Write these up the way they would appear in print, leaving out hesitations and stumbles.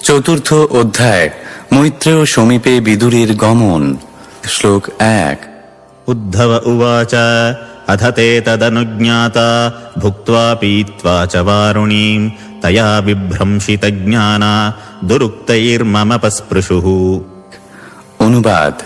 চতুর্থ অধ্যায় মৈত্রেয় সমীপে বিদুরের গমন। শ্লোক 1। উদ্ধব উবাচ অথ তে তদনুজ্ঞাতা ভুক্ত্বা পীত্বা চ বারুণীম তয়া বিভ্রংশিতজ্ঞানা দুরুক্তৈর্মমপস্পৃশুঃ। অনুবাদ।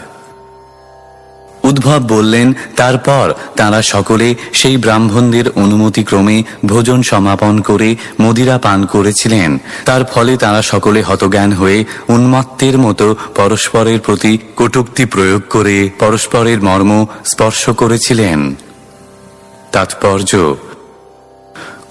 উদ্ভব বললেন, তারপর তাঁরা সকলে সেই ব্রাহ্মণদের অনুমতিক্রমে ভোজন সমাপন করে মদিরা পান করেছিলেন। তার ফলে তাঁরা সকলে হতজ্ঞান হয়ে উন্মত্তের মতো পরস্পরের প্রতি কটূক্তি প্রয়োগ করে পরস্পরের মর্ম স্পর্শ করেছিলেন। তাৎপর্য: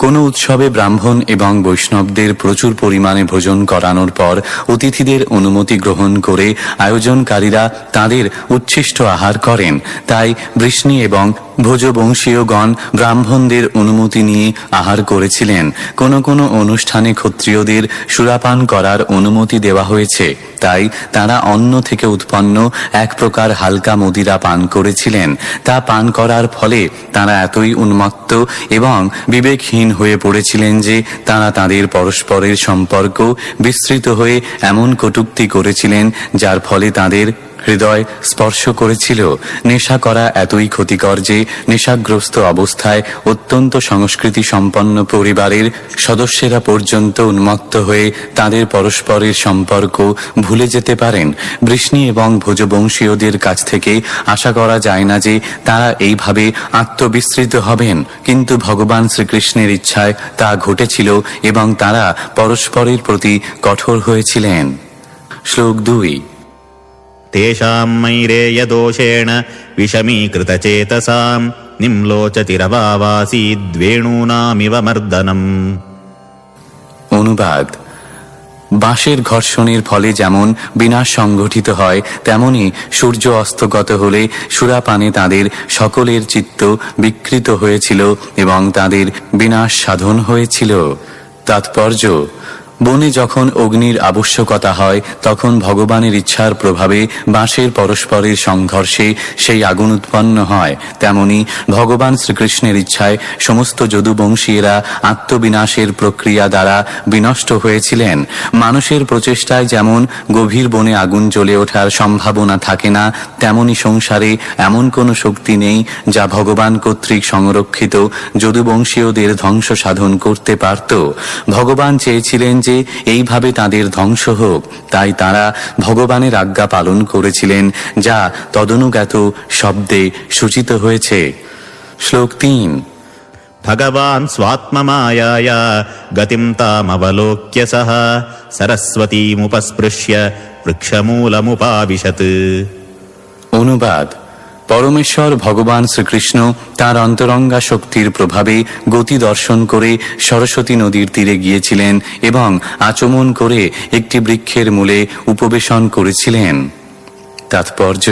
কোনো উৎসবে ব্রাহ্মণ এবং বৈষ্ণবদের প্রচুর পরিমাণে ভোজন করানোর পর অতিথিদের অনুমতি গ্রহণ করে আয়োজনকারীরা তাদের উচ্ছিষ্ট আহার করেন। তাই বৃষ্ণি এবং ভোজবংশীয়গণ ব্রাহ্মণদের অনুমতি নিয়ে আহার করেছিলেন। কোনো কোনো অনুষ্ঠানে ক্ষত্রিয়দের সুরাপান করার অনুমতি দেওয়া হয়েছে, তাই তারা অন্ন থেকে উৎপন্ন এক প্রকার হালকা মদিরা পান করেছিলেন। তা পান করার ফলে তারা এতই উন্মত্ত এবং বিবেকহীন হয়ে পড়েছিলেন যে তারা তাদের পরস্পরের সম্পর্ক বিস্তৃত হয়ে এমন কটূক্তি করেছিলেন যার ফলে তাদের হৃদয় স্পর্শ করেছিল। নেশা করা এতই ক্ষতিকর যে নেশাগ্রস্ত অবস্থায় অত্যন্ত সংস্কৃতি সম্পন্ন পরিবারের সদস্যরা পর্যন্ত উন্মত্ত হয়ে তাদের পরস্পরের সম্পর্ক ভুলে যেতে পারেন। বৃষ্ণি এবং ভোজবংশীয়দের কাছ থেকে আশা করা যায় না যে তারা এইভাবে আত্মবিস্মৃত হবেন, কিন্তু ভগবান শ্রীকৃষ্ণের ইচ্ছায় তা ঘটেছিল এবং তারা পরস্পরের প্রতি কঠোর হয়েছিলেন। শ্লোক 2। তেষাং মৈরেয় দোষেণ বিষমীকৃতচেতসাম নিম্লোচতিরবাবাসীদ্বেণূনামিব মর্দনম। অনুবাদ। বাঁশের ঘর্ষণের ফলে যেমন বিনাশ সংঘটিত হয়, তেমনি সূর্য অস্তগত হলে সুরাপানে তাদের সকলের চিত্ত বিকৃত হয়েছিল এবং তাদের বিনাশ সাধন হয়েছিল। তাৎপর্য: বনে যখন অগ্নির আবশ্যকতা হয় তখন ভগবানের ইচ্ছার প্রভাবে বাঁশের পরস্পরের সংঘর্ষে সেই আগুন উৎপন্ন হয়। তেমনি ভগবান শ্রীকৃষ্ণের ইচ্ছায় সমস্ত যদুবংশীয়রা আত্মবিনাশের প্রক্রিয়া দ্বারা বিনষ্ট হয়েছিলেন। মানুষের প্রচেষ্টায় যেমন গভীর বনে আগুন জ্বলে ওঠার সম্ভাবনা থাকে না, তেমনি সংসারে এমন কোনো শক্তি নেই যা ভগবান কর্তৃক সংরক্ষিত যদুবংশীয়দের ধ্বংস সাধন করতে পারত। ভগবান চেয়েছিলেন যে এইভাবে তাদের ধ্বংস হোক, তাই তারা ভগবানের আজ্ঞা পালন করেছিলেন, যা তদনুজ্ঞাত শব্দে সূচিত হয়েছে। শ্লোক 3। ভগবান স্বাত্মমায়ায়া গতিম তামবলোক্য সহ সরস্বতীমুপস্পৃশ্য বৃক্ষমূলমুপাবিশৎ। অনুবাদ। পরমেশ্বর ভগবান শ্রীকৃষ্ণ তাঁর অন্তরঙ্গা শক্তির প্রভাবে গতি দর্শন করে সরস্বতী নদীর তীরে গিয়েছিলেন এবং আচমন করে একটি বৃক্ষের মূলে উপবেশন করেছিলেন। তাৎপর্য: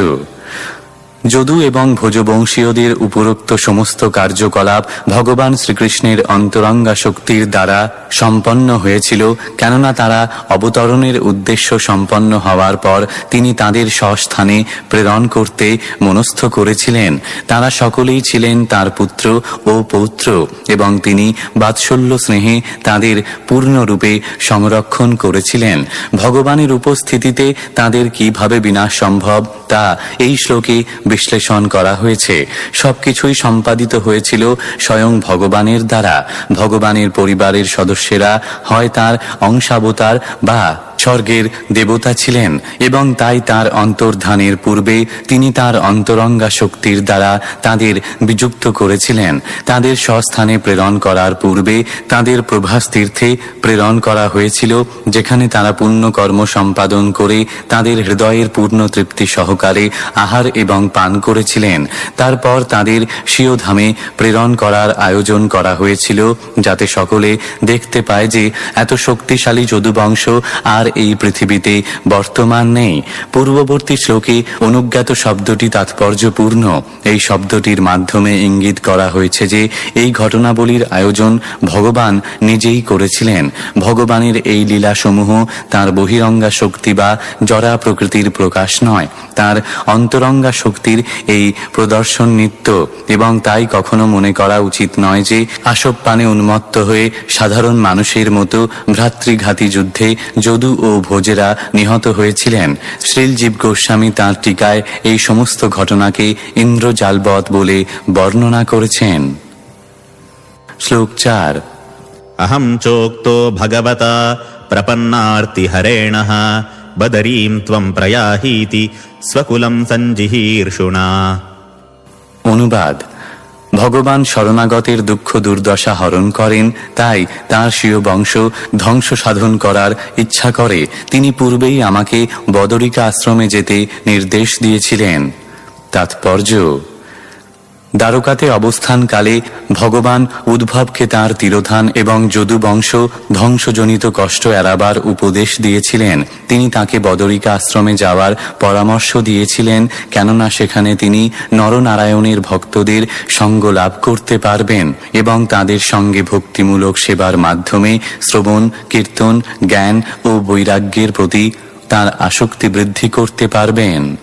যদু এবং ভোজবংশীয়দের উপরোক্ত সমস্ত কার্যকলাপ ভগবান শ্রীকৃষ্ণের অন্তরঙ্গা শক্তির দ্বারা সম্পন্ন হয়েছিল, কেননা তারা অবতরণের উদ্দেশ্য সম্পন্ন হওয়ার পর তিনি তাদের স্বস্থানে প্রেরণ করতে মনস্থ করেছিলেন। তারা সকলেই ছিলেন তার পুত্র ও পৌত্র এবং তিনি বাৎসল্য স্নেহে তাদের পূর্ণরূপে সংরক্ষণ করেছিলেন। ভগবানের উপস্থিতিতে তাদের কিভাবে বিনাশ সম্ভব তা এই শ্লোকে বিশ্লেষণ করা হয়েছে। সবকিছুই সম্পাদিত হয়েছিল স্বয়ং ভগবানের দ্বারা। ভগবানের পরিবারের সদস্যরা হয় তার অংশাবতার বা স্বর্গের দেবতা ছিলেন এবং তাই তার অন্তর্ধানের পূর্বে তিনি তার অন্তরঙ্গা শক্তির দ্বারা তাদের বিযুক্ত করেছিলেন। তাদের স্বস্থানে প্রেরণ করার পূর্বে তাদের প্রভাস তীর্থে প্রেরণ করা হয়েছিল, যেখানে তারা পুণ্য কর্ম সম্পাদন করে তাদের হৃদয়ের পূর্ণ তৃপ্তি সহকারে আহার এবং পান করেছিলেন। তারপর তাদের স্বীয় ধামে প্রেরণ করার আয়োজন করা হয়েছিল, যাতে সকলে দেখতে পায় যে এত শক্তিশালী যদুবংশ আর এই পৃথিবীতে বর্তমান নেই। পূর্ববর্তী শ্লোকে অনুজ্ঞাত শব্দটি তাৎপর্যপূর্ণ। এই শব্দটির মাধ্যমে ইঙ্গিত করা হয়েছে যে এই ঘটনাবলীর আয়োজন ভগবান নিজেই করেছিলেন। ভগবানের এই লীলাসমূহ তাঁর বহিরঙ্গা শক্তি বা জরা প্রকৃতির প্রকাশ নয়, তাঁর অন্তরঙ্গা শক্তির এই প্রদর্শন নিত্য, এবং তাই কখনো মনে করা উচিত নয় যে আসবপানে উন্মত্ত হয়ে সাধারণ মানুষের মতো ভ্রাতৃঘাতী যুদ্ধে যদু ও ভোজেরা নিহত হয়েছিলেন। শ্রীলজীব গোস্বামী তাঁর টিকায় এই সমস্ত ঘটনাকে ইন্দ্রজালবৎ বলে বর্ণনা করেছেন। শ্লোক 4। अहं चोक्तो भगवता प्रपन्नार्तिहरेणः बदरीं त्वं प्रयाहीति स्वकुलं सञ्जिहीर्षुणा। অনুবাদ: ভগবান শরণাগতের দুঃখ দুর্দশা হরণ করেন, তাই তাঁর স্বীয় বংশ ধ্বংস সাধন করার ইচ্ছা করে তিনি পূর্বেই আমাকে বদরিকা আশ্রমে যেতে নির্দেশ দিয়েছিলেন। তাৎপর্য: দ্বারকাতে অবস্থানকালে ভগবান উদ্ভবকে তাঁর তিরোধান এবং যদু বংশ ধ্বংসজনিত কষ্ট এড়াবার উপদেশ দিয়েছিলেন। তিনি তাকে বদরিকা আশ্রমে যাওয়ার পরামর্শ দিয়েছিলেন, কেননা সেখানে তিনি নরনারায়ণের ভক্তদের সঙ্গ লাভ করতে পারবেন এবং তাদের সঙ্গে ভক্তিমূলক সেবার মাধ্যমে শ্রবণ, কীর্তন, জ্ঞান ও বৈরাগ্যের প্রতি তাঁর আসক্তি বৃদ্ধি করতে পারবেন।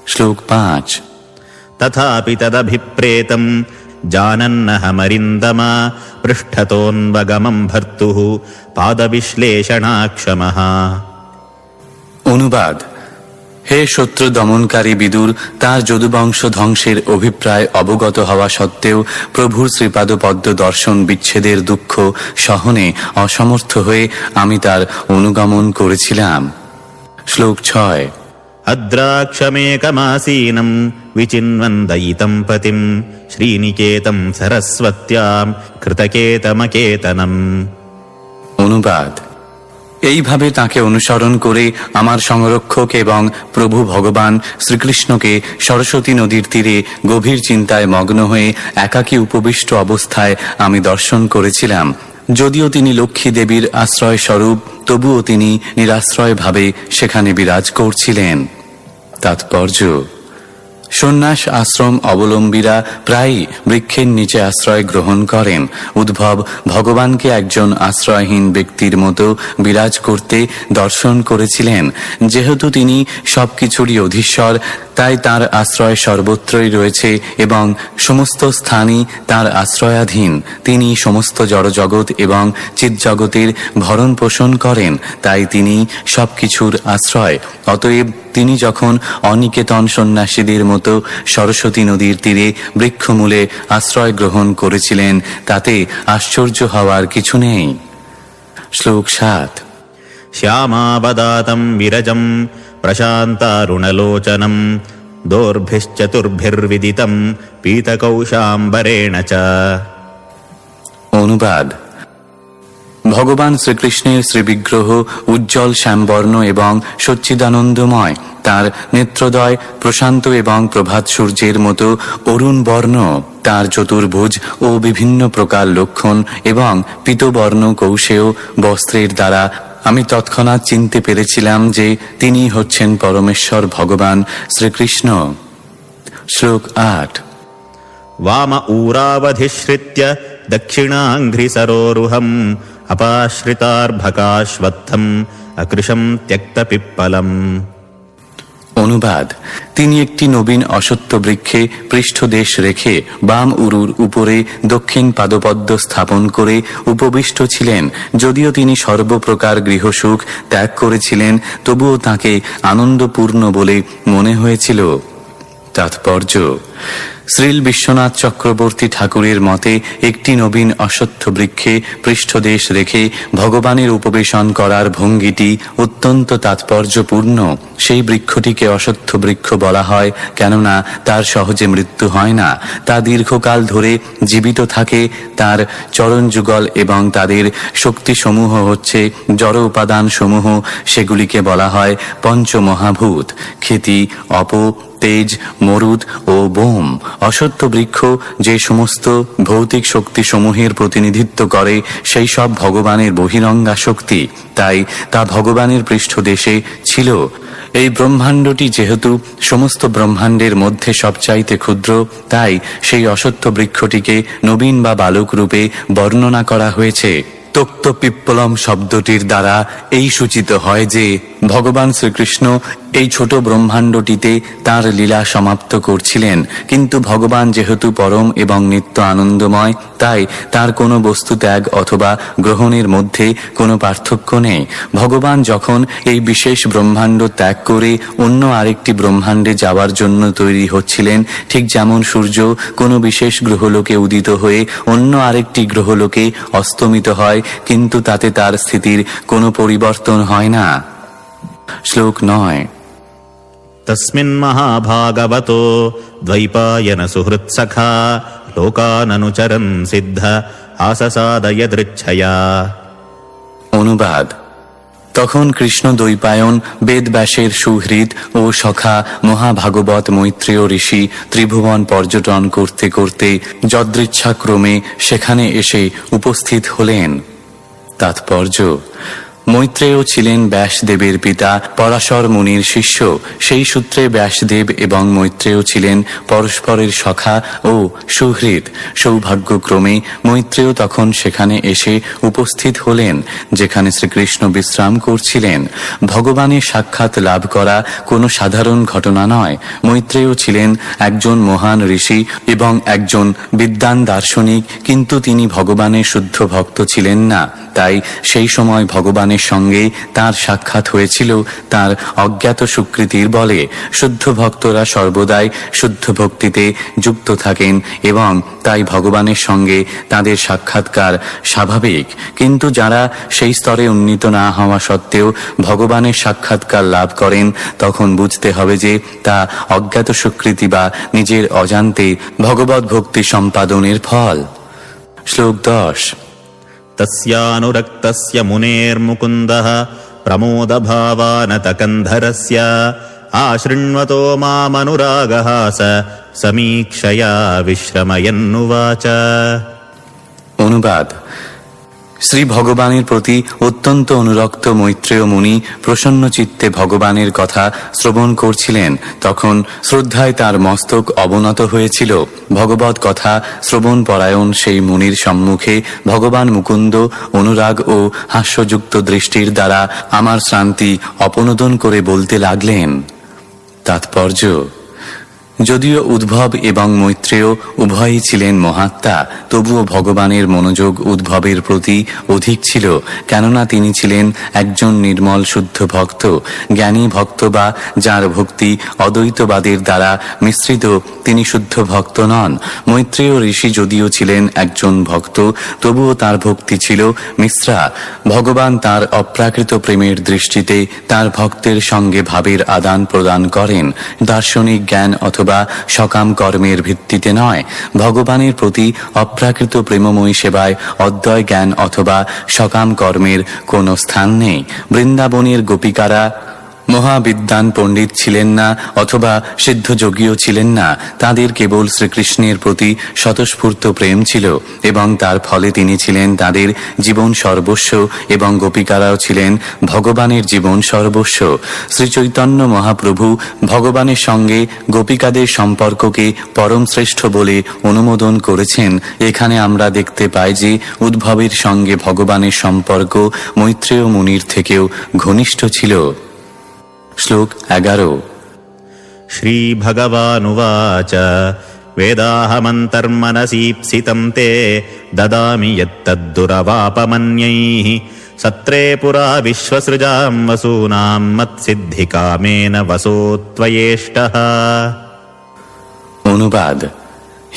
শ্লোক 5। तथापि तदभिप्रेतं जानन्नहमरिन्दमा पृष्ठतोऽन्वगमं भर्तुः पादविश्लेषणाक्षमः। অনুবাদ: হে শত্রু দমনকারী বিদুর, তার যদুবংশ ধ্বংসের অভিপ্রায় অবগত হওয়া সত্ত্বেও প্রভুর শ্রীপাদপদ্ম দর্শন বিচ্ছেদের দুঃখ সহনে অসমর্থ হয়ে আমি তার অনুগমন করেছিলাম। শ্লোক 6। अद्राक्षमेकमासीनं विचिन्वन्दयितं पतिं श्रीनिकेतं सरस्वत्यां कृतकेतमकेतनम्। অনুবাদ: এইভাবে তাকে অনুসরণ করে আমার সংরক্ষক এবং প্রভু ভগবান শ্রীকৃষ্ণকে সরস্বতী নদীর তীরে গভীর চিন্তায় মগ্ন হয়ে একাকী উপবিষ্ট অবস্থায় আমি দর্শন করেছিলাম। যদিও তিনি লক্ষ্মী দেবীর আশ্রয় স্বরূপ, তবুও তিনি নিরাশ্রয়ভাবে সেখানে বিরাজ করছিলেন। তাৎপর্য: সন্ন্যাস আশ্রম অবলম্বীরা প্রায়ই বৃক্ষের নিচে আশ্রয় গ্রহণ করেন। উদ্ভব ভগবানকে একজন আশ্রয়হীন ব্যক্তির মতো বিরাজ করতে দর্শন করেছিলেন। যেহেতু তিনি সবকিছুরই অধীশ্বর, তাই তার আশ্রয় সর্বত্রই রয়েছে এবং সমস্ত স্থানই তার আশ্রয়াধীন। তিনি সমস্ত জড়জগৎ এবং চিৎজগতের ভরণ পোষণ করেন, তাই তিনি সবকিছুর আশ্রয়। অতএব তিনি যখন অনিকেতন সন্ন্যাসীদের মতো সরস্বতী নদীর তীরে বৃক্ষমূলে আশ্রয় গ্রহণ করেছিলেন, তাতে আশ্চর্য হওয়ার কিছু নেই। শ্লোক 7। श्यामावदातं विरजं प्रशान्तारुणलोचनं दोर्भिश्चतुर्भिर्विदितं पीतकौशाम्बरेण च। অনুবাদ: ভগবান শ্রীকৃষ্ণের শ্রীবিগ্রহ উজ্জ্বল শ্যামবর্ণ এবং সচ্চিদানন্দময়। তার নেত্রদ্বয় প্রশান্ত এবং প্রভাত সূর্যের মতো অরুণ বর্ণ। তার চতুর্ভুজ ও বিভিন্ন প্রকার লক্ষণ এবং পীতবর্ণ কৌশেয় বস্ত্রের দ্বারা আমি তৎক্ষণাৎ চিনতে পেরেছিলাম যে তিনি হচ্ছেন পরমেশ্বর ভগবান শ্রীকৃষ্ণ। শ্লোক 8। वाम ऊरावधिश्रित्य दक्षिणाङ्घ्रिसरोरुहम् अपाश्रितार्भकाश्वत्थम् अकृशं त्यक्तपिप्पलम्। অনুবাদ: তিনি একটি নবীন অশ্বত্থ বৃক্ষে পৃষ্ঠদেশ রেখে বাম উরুর উপরে দক্ষিণ পাদপদ্ম স্থাপন করে উপবিষ্ট ছিলেন। যদিও তিনি সর্বপ্রকার গৃহসুখ ত্যাগ করেছিলেন, তবুও তাকে আনন্দপূর্ণ বলে মনে হয়েছিল। তাৎপর্য: শ্রীল বিশ্বনাথ চক্রবর্তী ঠাকুরের মতে একটি নবীন অশ্বত্থ বৃক্ষে পৃষ্ঠদেশ রেখে ভগবানের উপবেশন করার ভঙ্গিটি অত্যন্ত তাৎপর্যপূর্ণ। সেই বৃক্ষটিকে অশ্বত্থ বৃক্ষ বলা হয় কেননা তার সহজে মৃত্যু হয় না, তা দীর্ঘকাল ধরে জীবিত থাকে। তার চরণ যুগল এবং তাদের শক্তিসমূহ হচ্ছে জড় উপাদান সমূহ। সেগুলিকে বলা হয় পঞ্চমহাভূত: ক্ষিতি, অপ, তেজ, মরুদ ও বোম। অশ্বত্থ বৃক্ষ যে সমস্ত ভৌতিক শক্তি সমূহের প্রতিনিধিত্ব করে, সেই সব ভগবানের বহিরঙ্গা শক্তি, তাই তা ভগবানের পৃষ্ঠদেশে ছিল। এই ব্রহ্মাণ্ডটি যেহেতু সমস্ত ব্রহ্মাণ্ডের মধ্যে সবচাইতে ক্ষুদ্র, তাই সেই অশ্বত্থ বৃক্ষটিকে নবীন বা বালক রূপে বর্ণনা করা হয়েছে। তক্ত পিপ্পলম শব্দটির দ্বারা এই সূচিত হয় যে ভগবান শ্রীকৃষ্ণ এই ছোট ব্রহ্মাণ্ডটিতে তার লীলা সমাপ্ত করছিলেন। কিন্তু ভগবান যেহেতু পরম এবং নিত্য আনন্দময়, তাই তার কোনো বস্তু ত্যাগ অথবা গ্রহণের মধ্যে কোনো পার্থক্য নেই। ভগবান যখন এই বিশেষ ব্রহ্মাণ্ড ত্যাগ করে অন্য আরেকটি ব্রহ্মাণ্ডে যাওয়ার জন্য তৈরি হচ্ছিলেন, ঠিক যেমন সূর্য কোনো বিশেষ গ্রহলোকে উদিত হয়ে অন্য আরেকটি গ্রহলোকে অস্তমিত হয়, কিন্তু তাতে তার স্থিতির কোনো পরিবর্তন হয় না। শ্লোক 9। তস্মিन् মহাভাগবতো দ্বৈপায়ন সুহৃৎসখা লোকাননুচরन् সিদ্ধ আসাসাদয়দৃচ্ছয়া। অনুবাদ: তখন কৃষ্ণ দ্বৈপায়ন বেদব্যাসের সুহৃদ ও সখা মহাভাগবত মৈত্রেয় ঋষি ত্রিভুবন পর্যটন করতে করতে যদৃচ্ছাক্রমে সেখানে এসে উপস্থিত হলেন। তাৎপর্য: মৈত্রেয় ছিলেন ব্যাসদেবের পিতা পরাশর মুনির শিষ্য। সেই সূত্রে ব্যাসদেব এবং মৈত্রেয় ছিলেন পরস্পরের সখা ও সুহৃদ। সৌভাগ্যক্রমে মৈত্রেয় তখন সেখানে এসে উপস্থিত হলেন যেখানে শ্রীকৃষ্ণ বিশ্রাম করছিলেন। ভগবানের সাক্ষাৎ লাভ করা কোনো সাধারণ ঘটনা নয়। মৈত্রেয় ছিলেন একজন মহান ঋষি এবং একজন বিদ্বান দার্শনিক, কিন্তু তিনি ভগবানের শুদ্ধ ভক্ত ছিলেন না। তাই সেই সময় ভগবানের সঙ্গে তার সাক্ষাৎ হয়েছিল তার অজ্ঞাত সুকৃতির বলে। শুদ্ধ ভক্তরা সর্বদাই শুদ্ধ ভক্তিতে যুক্ত থাকেন এবং তাই ভগবানের সঙ্গে তাদের সাক্ষাৎকার স্বাভাবিক। কিন্তু যারা সেই স্তরে উন্নীত না হওয়া সত্ত্বেও ভগবানের সাক্ষাৎকার লাভ করেন, তখন বুঝতে হবে যে তা অজ্ঞাত সুকৃতি বা নিজের অজান্তে ভগবৎ ভক্তি সম্পাদনের ফল। শ্লোক 10। তস্যানুরক্তস্য মুনের্মুকুন্দঃ প্রমোদভাবানতকন্ধরস্য আশৃণ্বতো মামনুরাগः স সমীক্ষয়া বিশ্রময়ন্নুবাচ। অনুবাদ: শ্রী ভগবানের প্রতি অত্যন্ত অনুরক্ত মৈত্রেয় মুনি প্রসন্ন চিত্তে ভগবানের কথা শ্রবণ করছিলেন। তখন শ্রদ্ধায় তার মস্তক অবনত হয়েছিল। ভগবৎ কথা শ্রবণ পরায়ণ সেই মুনির সম্মুখে ভগবান মুকুন্দ অনুরাগ ও হাস্যযুক্ত দৃষ্টির দ্বারা আমার শ্রান্তি অপনোদন করে বলতে লাগলেন। তাৎপর্য: যদিও উদ্ভব এবং মৈত্রেয় উভয়ই ছিলেন মহাত্মা, তবুও ভগবানের মনোযোগ উদ্ভবের প্রতি অধিক ছিল, কেননা তিনি ছিলেন একজন নির্মল শুদ্ধ ভক্ত। জ্ঞানী ভক্ত বা যার ভক্তি অদ্বৈতবাদের দ্বারা মিশ্রিত, তিনি শুদ্ধ ভক্ত নন। মৈত্রেয় ঋষি যদিও ছিলেন একজন ভক্ত, তবুও তার ভক্তি ছিল মিশ্রা। ভগবান তার অপ্রাকৃত প্রেমের দৃষ্টিতে তার ভক্তের সঙ্গে ভাবের আদান প্রদান করেন, দার্শনিক জ্ঞান অথবা সকাম কর্মের ভিত্তিতে নয়। ভগবানের প্রতি অপ্রাকৃত প্রেমময়ী সেবায় অদ্বয় জ্ঞান অথবা সকাম কর্মের কোনো স্থান নেই। বৃন্দাবনের গোপিকারা মহাবিদ্বান পণ্ডিত ছিলেন না অথবা সিদ্ধযোগীও ছিলেন না। তাদের কেবল শ্রীকৃষ্ণের প্রতি স্বতঃস্ফূর্ত প্রেম ছিল এবং তার ফলে তিনি ছিলেন তাদের জীবন সর্বস্ব এবং গোপিকারাও ছিলেন ভগবানের জীবন সর্বস্ব। শ্রী চৈতন্য মহাপ্রভু ভগবানের সঙ্গে গোপিকাদের সম্পর্ককে পরম শ্রেষ্ঠ বলে অনুমোদন করেছেন। এখানে আমরা দেখতে পাই যে উদ্ভবের সঙ্গে ভগবানের সম্পর্ক মৈত্রেয় মুনির থেকেও ঘনিষ্ঠ ছিল। শ্লোক 11। শ্রীভগবানুবাচ বেদাহমন্তর্মনসীপ্সিतं তে দদামি যত্তদ্দুরবাপমন্যৈঃ সত্রে পুরা বিশ্বসৃজাম বসূনাম মৎসিদ্ধিকামেন বসো ত্বয়েষ্টঃ। অনুবাদ: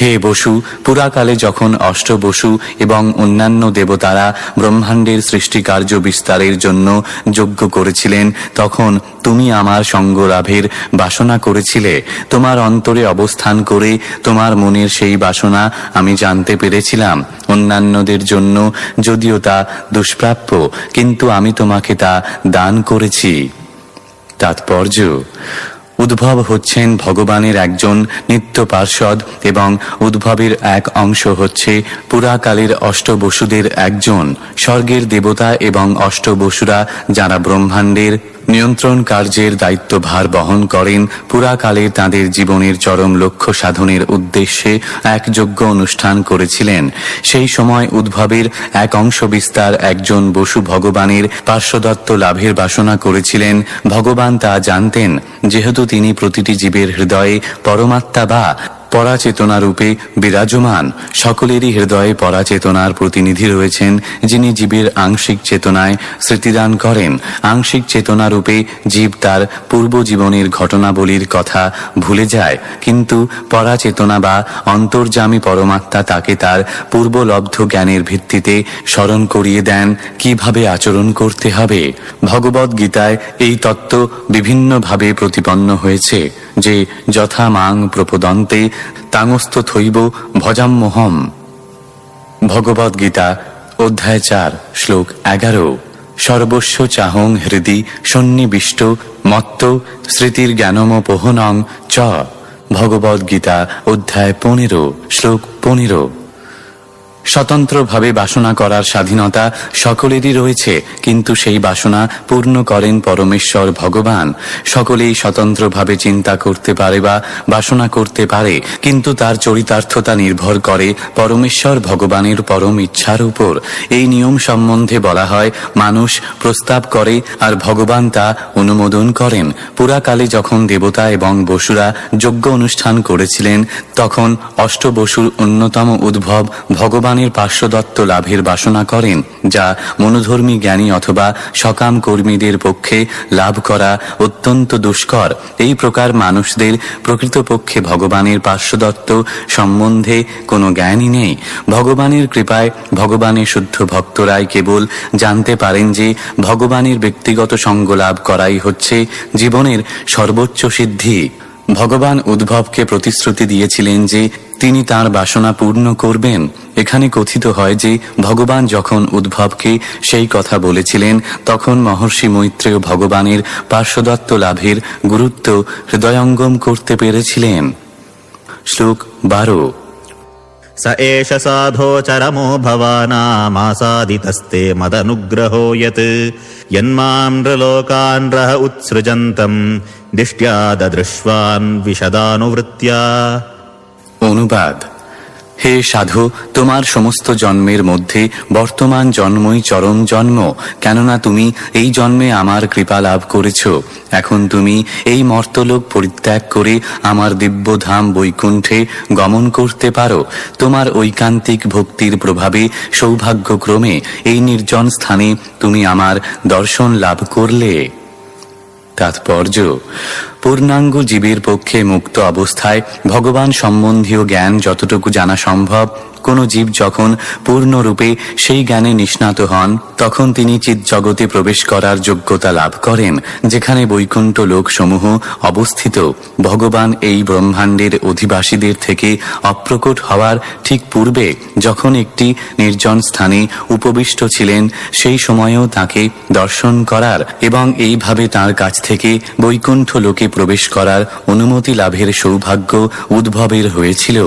হে বসু, পুরাকালে যখন অষ্টবসু এবং অন্যান্য দেবতারা ব্রহ্মাণ্ডের সৃষ্টিকার্য বিস্তারের জন্য যজ্ঞ করেছিলেন, তখন তুমি আমার সঙ্গ লাভের বাসনা করেছিলে। তোমার অন্তরে অবস্থান করে তোমার মনের সেই বাসনা আমি জানতে পেরেছিলাম। অন্যান্যদের জন্য যদিও তা দুষ্প্রাপ্য, কিন্তু আমি তোমাকে তা দান করেছি। তাৎপর্য: উদ্ভব হচ্ছেন ভগবানের একজন নিত্য পার্ষদ এবং উদ্ভবের এক অংশ হচ্ছে পুরাকালের অষ্টবসুদের একজন। স্বর্গের দেবতা এবং অষ্টবসুরা যারা ব্রহ্মাণ্ডের নিয়ন্ত্রণ কার্যের দায়িত্বভার বহন করেন, পুরাকালে তাঁদের জীবনের চরম লক্ষ্য সাধনের উদ্দেশ্যে এক যজ্ঞ অনুষ্ঠান করেছিলেন। সেই সময় উদ্ভবের এক অংশ বিস্তার একজন বসু ভগবানের পার্শ্বদত্ত লাভের বাসনা করেছিলেন। ভগবান তা জানতেন, যেহেতু তিনি প্রতিটি জীবের হৃদয়ে পরমাত্মা বা পরাচেতনা রূপে বিরাজমান। সকলেরই হৃদয়ে পরাচেতনার প্রতিনিধি রয়েছেন, যিনি জীবের আংশিক চেতনায় স্মৃতিদান করেন। আংশিক চেতনা রূপে জীব তার পূর্বজীবনের ঘটনাবলীর কথা ভুলে যায়, কিন্তু পরাচেতনা বা অন্তর্যামী পরমাত্মা তাকে তার পূর্বলব্ধ জ্ঞানের ভিত্তিতে স্মরণ করিয়ে দেন কিভাবে আচরণ করতে হবে। ভগবদ গীতায় এই তত্ত্ব বিভিন্নভাবে প্রতিপন্ন হয়েছে যে যথা মাং প্রপদন্তে তাঙস্ত থৈব ভজাম্যহম। ভগবদ গীতা অধ্যায় 4 শ্লোক 11। সর্বস্ব চাহং হৃদি সন্নিবিষ্ট মত্ত স্মৃতির জ্ঞানমপোহনং চ। ভগবদ গীতা অধ্যায় 15 শ্লোক 15। স্বতন্ত্রভাবে বাসনা করার স্বাধীনতা সকলেরই রয়েছে, কিন্তু সেই বাসনা পূর্ণ করেন পরমেশ্বর ভগবান। সকলেই স্বতন্ত্রভাবে চিন্তা করতে পারে বা বাসনা করতে পারে, কিন্তু তার চরিতার্থতা নির্ভর করে পরমেশ্বর ভগবানের পরম ইচ্ছার উপর। এই নিয়ম সম্বন্ধে বলা হয়, মানুষ প্রস্তাব করে আর ভগবান তা অনুমোদন করেন। পুরাকালে যখন দেবতা এবং বসুরা যজ্ঞ অনুষ্ঠান করেছিলেন, তখন অষ্টবসুর অন্যতম উদ্ভব ভগবানের পার্শ্বদত্ত লাভের বাসনা করেন, যা মনোধর্মী জ্ঞানী অথবা সকাম কর্মীদের পক্ষে লাভ করা অত্যন্ত দুষ্কর। এই প্রকার মানুষদের প্রকৃতপক্ষে ভগবানের পার্শ্বদত্ত সম্বন্ধে কোনো জ্ঞানই নেই। ভগবানের কৃপায় ভগবানের শুদ্ধ ভক্তরাই কেবল জানতে পারেন যে ভগবানের ব্যক্তিগত সঙ্গ লাভ করাই হচ্ছে জীবনের সর্বোচ্চ সিদ্ধি। ভগবান উদ্ভবকে প্রতিশ্রুতি দিয়েছিলেন যে তিনি তার বাসনা পূর্ণ করবেন। এখানে কথিত হয় যে ভগবান যখন উদ্ভবকে সেই কথা বলেছিলেন, তখন মহর্ষি মৈত্রেয় ভগবানের পার্শ্বদত্ত লাভের গুরুত্ব হৃদয়ঙ্গম করতে পেরেছিলেন। শ্লোক 12। स एष साधोचरमो भवानामासादितस्ते मदनुग्रहो यत् यन्मां नृलोकान् रह उत्सृजन्तम् दिष्ट्या ददृश्वान् विशदानुवृत्त्या। অনুবাদ: হে সাধু, তোমার সমস্ত জন্মের মধ্যে বর্তমান জন্মই চরম জন্ম, কেননা তুমি এই জন্মে আমার কৃপা লাভ করেছ। এখন তুমি এই মর্তলোক পরিত্যাগ করে আমার দিব্যধাম বৈকুণ্ঠে গমন করতে পারো। তোমার ঐকান্তিক ভক্তির প্রভাবে সৌভাগ্যক্রমে এই নির্জন স্থানে তুমি আমার দর্শন লাভ করলে। তাৎপর্য: পূর্ণাঙ্গ জীবের পক্ষে মুক্ত অবস্থায় ভগবান সম্বন্ধীয় জ্ঞান যতটুকু জানা সম্ভব, কোন জীব যখন পূর্ণরূপে সেই জ্ঞানে নিষ্ণাত হন, তখন তিনি চিৎজগতে প্রবেশ করার যোগ্যতা লাভ করেন, যেখানে বৈকুণ্ঠ লোকসমূহ অবস্থিত। ভগবান এই ব্রহ্মাণ্ডের অধিবাসীদের থেকে অপ্রকট হওয়ার ঠিক পূর্বে যখন একটি নির্জন স্থানে উপবিষ্ট ছিলেন, সেই সময়েও তাকে দর্শন করার এবং এইভাবে তার কাছ থেকে বৈকুণ্ঠ লোকে প্রবেশ করার অনুমতি লাভের সৌভাগ্য উদ্ভবের হয়েছিল।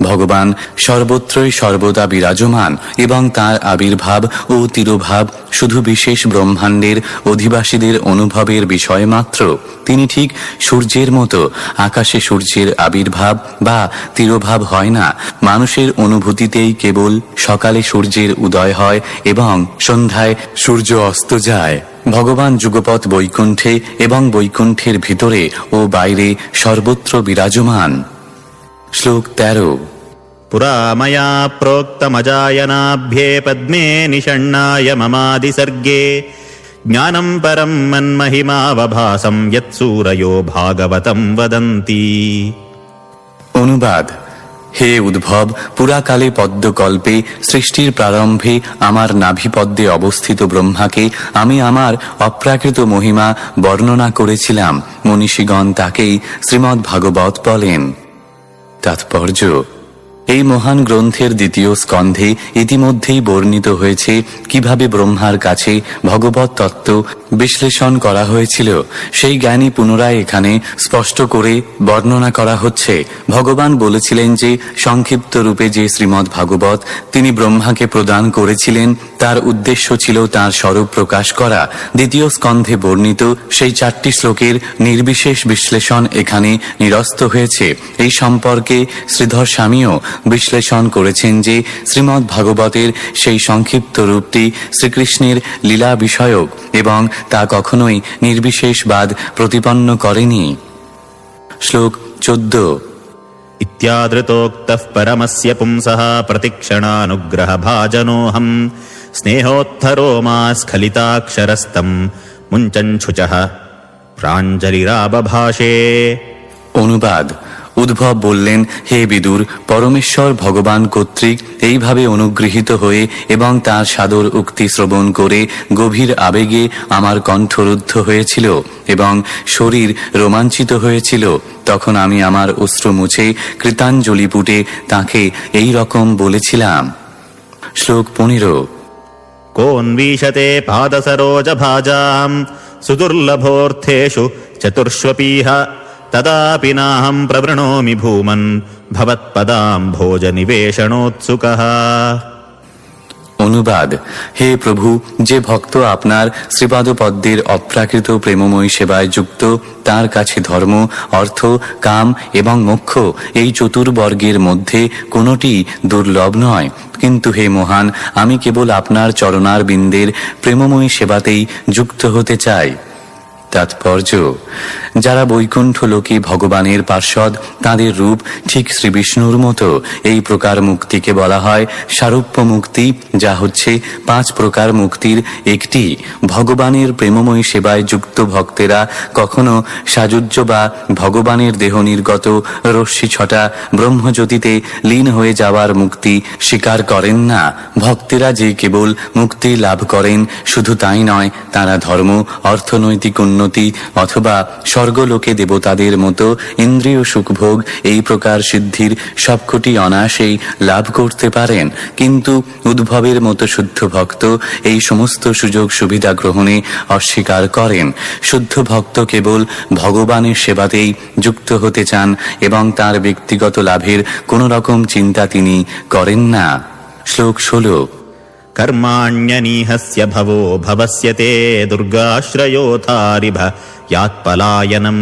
ভগবান সর্বত্রই সর্বদা বিরাজমান এবং তার আবির্ভাব ও তিরোভাব শুধু বিশেষ ব্রহ্মাণ্ডের অধিবাসীদের অনুভবের বিষয় মাত্র। তিনি ঠিক সূর্যের মতো। আকাশে সূর্যের আবির্ভাব বা তিরোভাব হয় না। মানুষের অনুভূতিতেই কেবল সকালে সূর্যের উদয় হয় এবং সন্ধ্যায় সূর্য অস্ত যায়। ভগবান যুগপৎ বৈকুণ্ঠে এবং বৈকুণ্ঠের ভিতরে ও বাইরে সর্বত্র বিরাজমান। শ্লোক 13। पुरा मया प्रोक्तमजायनाभ्ये पद्मे निषण्णाय ममादिसर्गे ज्ञानं परं मन्महिमावभासं यत्सूरयो भागवतं वदन्ति। অনুবাদ: হে উদ্ভব, পুরাকালে পদ্মকল্পে সৃষ্টির প্রারম্ভে আমার নাভিপদ্মে অবস্থিত ব্রহ্মাকে আমি আমার অপ্রাকৃত মহিমা বর্ণনা করেছিলাম। মনীষীগণ তাকেই শ্রীমদ্ ভাগবত বলেন। তাৎপর্য: এই মহান গ্রন্থের দ্বিতীয় স্কন্ধে ইতিমধ্যেই বর্ণিত হয়েছে কিভাবে ব্রহ্মার কাছে ভগবত তত্ত্ব বিশ্লেষণ করা হয়েছিল। সেই জ্ঞানই পুনরায় এখানে স্পষ্ট করে বর্ণনা করা হচ্ছে। ভগবান বলেছিলেন যে সংক্ষিপ্ত রূপে যে শ্রীমদ্ ভাগবত তিনি ব্রহ্মাকে প্রদান করেছিলেন, তা তার উদ্দেশ্য ছিল তার স্বরূপ প্রকাশ করা। দ্বিতীয় স্কন্ধে বর্ণিত সেই 4টি শ্লোকের নির্বিশেষ বিশ্লেষণ এখানে নিরস্ত হয়েছে। এই সম্পর্কে শ্রীধর স্বামীও বিশ্লেষণ করেছেন যে শ্রীমদ্ ভাগবতের সেই সংক্ষিপ্ত রূপটি শ্রীকৃষ্ণের লীলা বিষয়ক এবং তা কখনোই নির্বিশেষবাদ প্রতিপন্ন করেনি। শ্লোক 14। ইত্যাদৃতোক্তঃ পরমস্য পুংসঃ প্রতিক্ষণানুগ্রহ ভাজনোহম স্নেহোত্থরো মা স্খলিতাক্ষরস্তম মুঞ্চঞ্ছুচঃ প্রাঞ্জলিরাবভাষে। অনুবাদ। উদ্ভব বললেন, হে বিদুর, পরমেশ্বর ভগবান কর্তৃক এইভাবে অনুগৃহীত হয়ে এবং তার সাদর উক্তি শ্রবণ করে গভীর আবেগে আমার কণ্ঠরুদ্ধ হয়েছিল এবং শরীর রোমাঞ্চিত হয়েছিল। তখন আমি আমার অশ্রু মুছে কৃতাঞ্জলি পুটে তাকে এই রকম বলেছিলাম। শ্লোক 15। কোন্বীশতে পাদসরোজ ভাজাম সুদুর্লভোর্থেষু চতুর্ষ্বপীহ তদাপি নাহম প্রবৃণোমি ভূমন ভবৎপদাম ভোজ নিবেশনোৎসুকঃ। অনুবাদ। হে প্রভু, যে ভক্ত আপনার শ্রীপাদপদ্মের অপ্রাকৃত প্রেমময়ী সেবায় যুক্ত, তার কাছে ধর্ম, অর্থ, কাম এবং মোক্ষ এই চতুর্বর্গের মধ্যে কোনোটি দুর্লভ নয়। কিন্তু হে মহান, আমি কেবল আপনার চরণার বিন্দের প্রেমময়ী সেবাতেই যুক্ত হতে চাই। তাৎপর্য: যারা বৈকুণ্ঠ লোকে ভগবানের পার্ষদ, তাদের রূপ ঠিক শ্রী বিষ্ণুর মতো। এই প্রকার মুক্তিকে বলা হয় সারূপ্য মুক্তি, যা হচ্ছে 5 প্রকার মুক্তির একটি। ভগবানের প্রেমময়ী সেবায় যুক্ত ভক্তেরা কখনো সাযুজ্য বা ভগবানের দেহ নির্গত রশ্মি ছটা ব্রহ্মজ্যোতিতে লীন হয়ে যাওয়ার মুক্তি স্বীকার করেন না। ভক্তেরা যে কেবল মুক্তি লাভ করেন, শুধু তাই নয়, তারা ধর্ম, অর্থনৈতিক উন্নতি অথবা স্বর্গলোকে দেবতাদের মতো ইন্দ্রিয় সুখভোগ এই প্রকার সিদ্ধির সবকটি অনায়াসেই লাভ করতে পারেন। কিন্তু উদ্ভবের মতো শুদ্ধ ভক্ত এই সমস্ত সুযোগ সুবিধা গ্রহণে অস্বীকার করেন। শুদ্ধ ভক্ত কেবল ভগবানের সেবাতেই যুক্ত হতে চান এবং তার ব্যক্তিগত লাভের কোনো রকম চিন্তা তিনি করেন না। শ্লোক 16। কর্মাণ্যনিহস্য ভবো ভবস্য তে দুর্গাশ্রয়োথারিভ ইয়াৎপলায়নম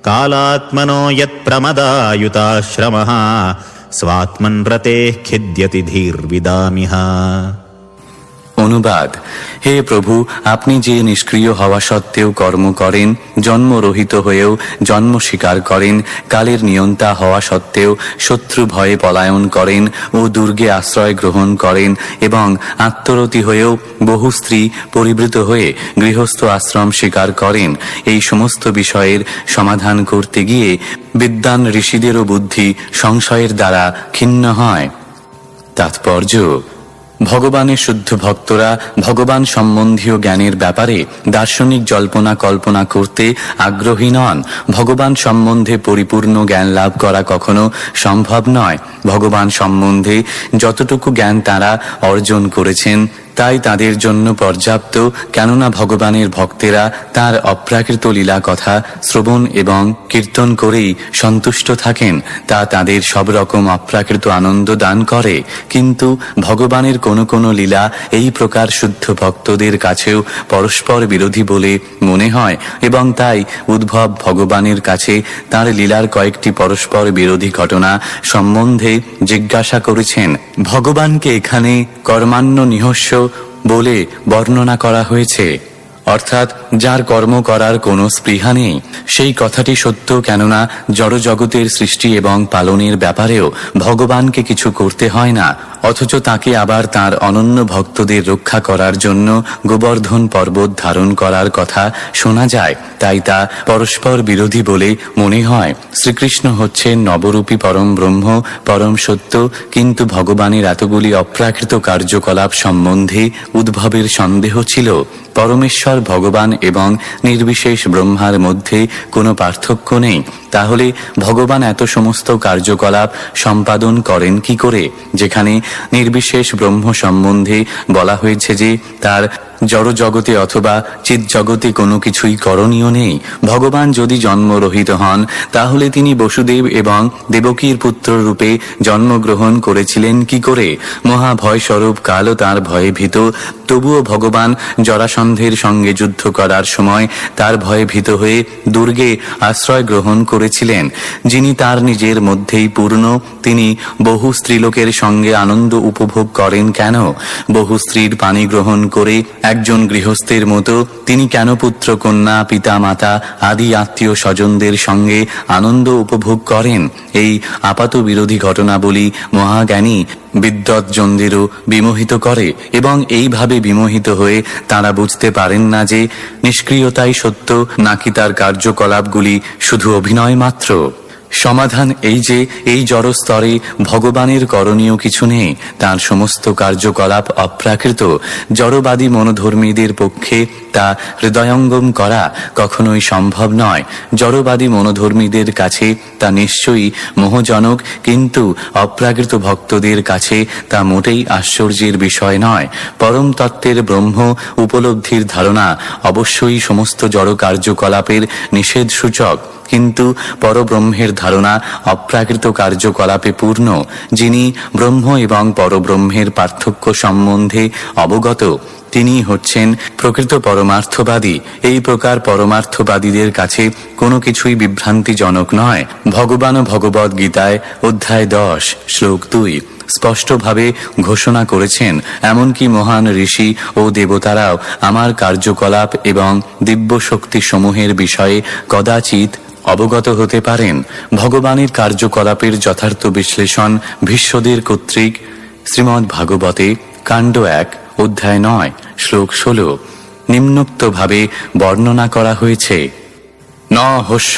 কালাত্মনো যৎপ্রমদায়ুতাশ্রমঃ স্বাত্মনরতে খিদ্যতি ধীর্বিদামিহ। অনুবাদ। হে প্রভু, আপনি যে নিষ্ক্রিয় হওয়া সত্ত্বেও কর্ম করেন, জন্মরহিত হয়েও জন্ম স্বীকার করেন, কালের নিয়ন্তা হওয়া সত্ত্বেও শত্রু ভয়ে পলায়ন করেন ও দুর্গে আশ্রয় গ্রহণ করেন এবং আত্মরতি হয়েও বহু স্ত্রী পরিবৃত হয়ে গৃহস্থ আশ্রম স্বীকার করেন, এই সমস্ত বিষয়ের সমাধান করতে গিয়ে বিদ্বান ঋষিদেরও বুদ্ধি সংশয়ের দ্বারা ক্ষিন্ন হয়। তাৎপর্য: ভগবানের শুদ্ধ ভক্তরা ভগবান সম্বন্ধীয় জ্ঞানের ব্যাপারে দার্শনিক জল্পনা কল্পনা করতে আগ্রহী নন। ভগবান সম্বন্ধে পরিপূর্ণ জ্ঞান লাভ করা কখনো সম্ভব নয়। ভগবান সম্বন্ধে যতটুকু জ্ঞান তারা অর্জন করেছেন তাই তাদের জন্য পর্যাপ্ত, কেননা ভগবানের ভক্তেরা তার অপ্রাকৃত লীলা কথা শ্রবণ এবং কীর্তন করেই সন্তুষ্ট থাকেন। তা তাদের সব রকম অপ্রাকৃত আনন্দ দান করে। কিন্তু ভগবানের কোনো কোনো লীলা এই প্রকার শুদ্ধ ভক্তদের কাছেও পরস্পর বিরোধী বলে মনে হয় এবং তাই উদ্ভব ভগবানের কাছে তার লীলার কয়েকটি পরস্পর বিরোধী ঘটনা সম্বন্ধে জিজ্ঞাসা করেছেন। ভগবানকে এখানে কর্মান্য নিহস্য বলে বর্ণনা করা হয়েছে, অর্থাৎ যার কর্ম করার কোনো স্পৃহা নেই। সেই কথাটি সত্য, কেননা জড়জগতের সৃষ্টি এবং পালনের ব্যাপারেও ভগবানকে কিছু করতে হয় না, অথচ তাকে আবার তার অনন্য ভক্তদের রক্ষা করার জন্য গোবর্ধন পর্বত ধারণ করার কথা শোনা যায়। তাই তা পরস্পর বিরোধী বলে মনে হয়। শ্রীকৃষ্ণ হচ্ছেন নবরূপী পরম ব্রহ্ম, পরম সত্য, কিন্তু ভগবানের এতগুলি অপ্রাকৃত কার্যকলাপ সম্বন্ধে উদ্ভবের সন্দেহ ছিল। পরমেশ্বর ভগবান এবং নির্বিশেষ ব্রহ্মার মধ্যে কোনো পার্থক্য নেই। তাহলে ভগবান এত সমস্ত কার্যকলাপ সম্পাদন করেন কি করে, যেখানে নির্বিশেষ ব্রহ্ম সম্বন্ধে বলা হয়েছে যে তার জড় জগতে অথবা চিৎ জগতে কোনো কিছুই করণীয় নেই। ভগবান যদি জন্মরহিত হন তাহলে তিনি বসুদেব এবং দেবকীর পুত্র রূপে জন্মগ্রহণ করেছিলেন কি করে? মহাভয়স্বরূপ কালও তার ভয়ে ভীত, তবুও ভগবান জরাসন্ধের সঙ্গে যুদ্ধ করার সময় তার ভয়ে ভীত হয়ে দুর্গে আশ্রয় গ্রহণ করেছিলেন। যিনি তার নিজের মধ্যেই পূর্ণ, তিনি বহু স্ত্রীলোকের সঙ্গে আনন্দ উপভোগ করেন কেন? বহু স্ত্রীর পানি গ্রহণ করে একজন গৃহস্থের মতো তিনি কেন পুত্র কন্যা পিতা মাতা আদি আত্মীয় স্বজনদের সঙ্গে আনন্দ উপভোগ করেন? এই আপাত বিরোধী ঘটনাবলী মহাজ্ঞানী বিদ্বৎজনদেরও বিমোহিত করে, এবং এইভাবে বিমোহিত হয়ে তারা বুঝতে পারেন না যে নিষ্ক্রিয়তাই সত্য, নাকি তার কার্যকলাপগুলি শুধু অভিনয় মাত্র। সমাধান এই যে এই জড়স্তরে ভগবানের করণীয় কিছু নেই, তার সমস্ত কার্যকলাপ অপ্রাকৃত। জড়বাদী মনোধর্মীদের পক্ষে তা হৃদয়ঙ্গম করা কখনোই সম্ভব নয়। জড়বাদী মনোধর্মীদের কাছে তা নিশ্চয়ই মোহজনক, কিন্তু অপ্রাকৃত ভক্তদের কাছে তা মোটেই আশ্চর্যের বিষয় নয়। পরম তত্ত্বের ব্রহ্ম উপলব্ধির ধারণা অবশ্যই সমস্ত জড় কার্যকলাপের নিষেধ সূচক, কিন্তু পরব্রহ্মের ধারণা অপ্রাকৃত কার্যকলাপে পূর্ণ। যিনি ব্রহ্ম এবং পরব্রহ্মের পার্থক্য সম্বন্ধে অবগত, তিনি হচ্ছেন প্রকৃত পরমার্থবাদী। এই প্রকার পরমার্থবাদীদের কাছে কোনো কিছুই বিভ্রান্তিজনক নয়। ভগবান ভগবদ্ গীতায় অধ্যায় 10 শ্লোক 2 স্পষ্টভাবে ঘোষণা করেছেন, এমনকি মহান ঋষি ও দেবতারাও আমার কার্যকলাপ এবং দিব্য শক্তি সমূহের বিষয়ে কদাচিৎ অবগত হতে পারেন। ভগবানের কার্যকলাপের যথার্থ বিশ্লেষণ ভীষ্মদের কর্তৃক শ্রীমদ্ ভাগবতে কাণ্ড 1 অধ্যায় 9 শ্লোক 16 নিম্নোক্তভাবে বর্ণনা করা হয়েছে। ন হস্য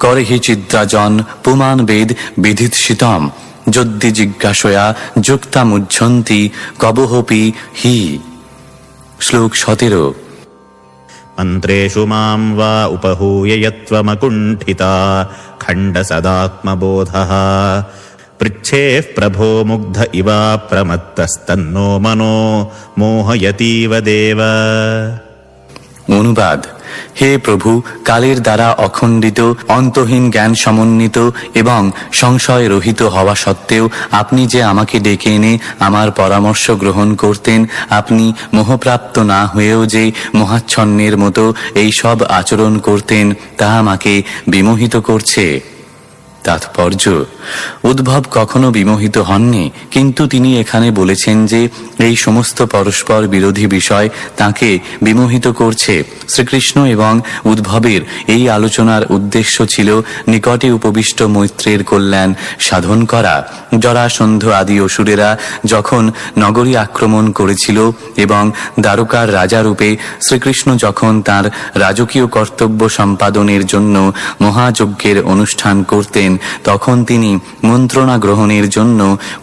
করহি চিদ্রাজন পুমান বেদ বিধিৎসিতম যদ্দি জিজ্ঞাসয়া যুক্তামুজ্জন্তি কবহপি হি। শ্লোক 17 মন্ত্রেষু মাম বা উপহূয় যত্ত্বমকুণ্ঠিতা খণ্ডসদাত্মবোধः পৃচ্ছেঃ প্রভো মুগ্ধ ইবা প্রমত্তস্তন্নো মনো মোহয়তীব দেব। অনুবাদ: হে প্রভু, কালের দ্বারা অখণ্ডিত, অন্তহীন জ্ঞান সমন্বিত এবং সংশয় রহিত হওয়া সত্ত্বেও আপনি যে আমাকে ডেকে এনে আমার পরামর্শ গ্রহণ করতেন, আপনি মোহপ্রাপ্ত না হয়েও যে মোহাচ্ছন্নের মতো এই সব আচরণ করতেন, তা আমাকে বিমোহিত করছে। তাৎপর্য: উদ্ভব কখনো বিমোহিত হননি, কিন্তু তিনি এখানে বলেছেন যে এই সমস্ত পরস্পর বিরোধী বিষয় তাকে বিমোহিত করছে। শ্রীকৃষ্ণ এবং উদ্ভবের এই আলোচনার উদ্দেশ্য ছিল নিকটে উপবিষ্ট মৈত্রের কল্যাণ সাধন করা। জরাসন্ধ আদি অসুরেরা যখন নগরী আক্রমণ করেছিল এবং দ্বারকার রাজারূপে শ্রীকৃষ্ণ যখন তার রাজকীয় কর্তব্য সম্পাদনের জন্য মহাযজ্ঞের অনুষ্ঠান করতেন, তখন তিনি মন্ত্রণা গ্রহণের জন্য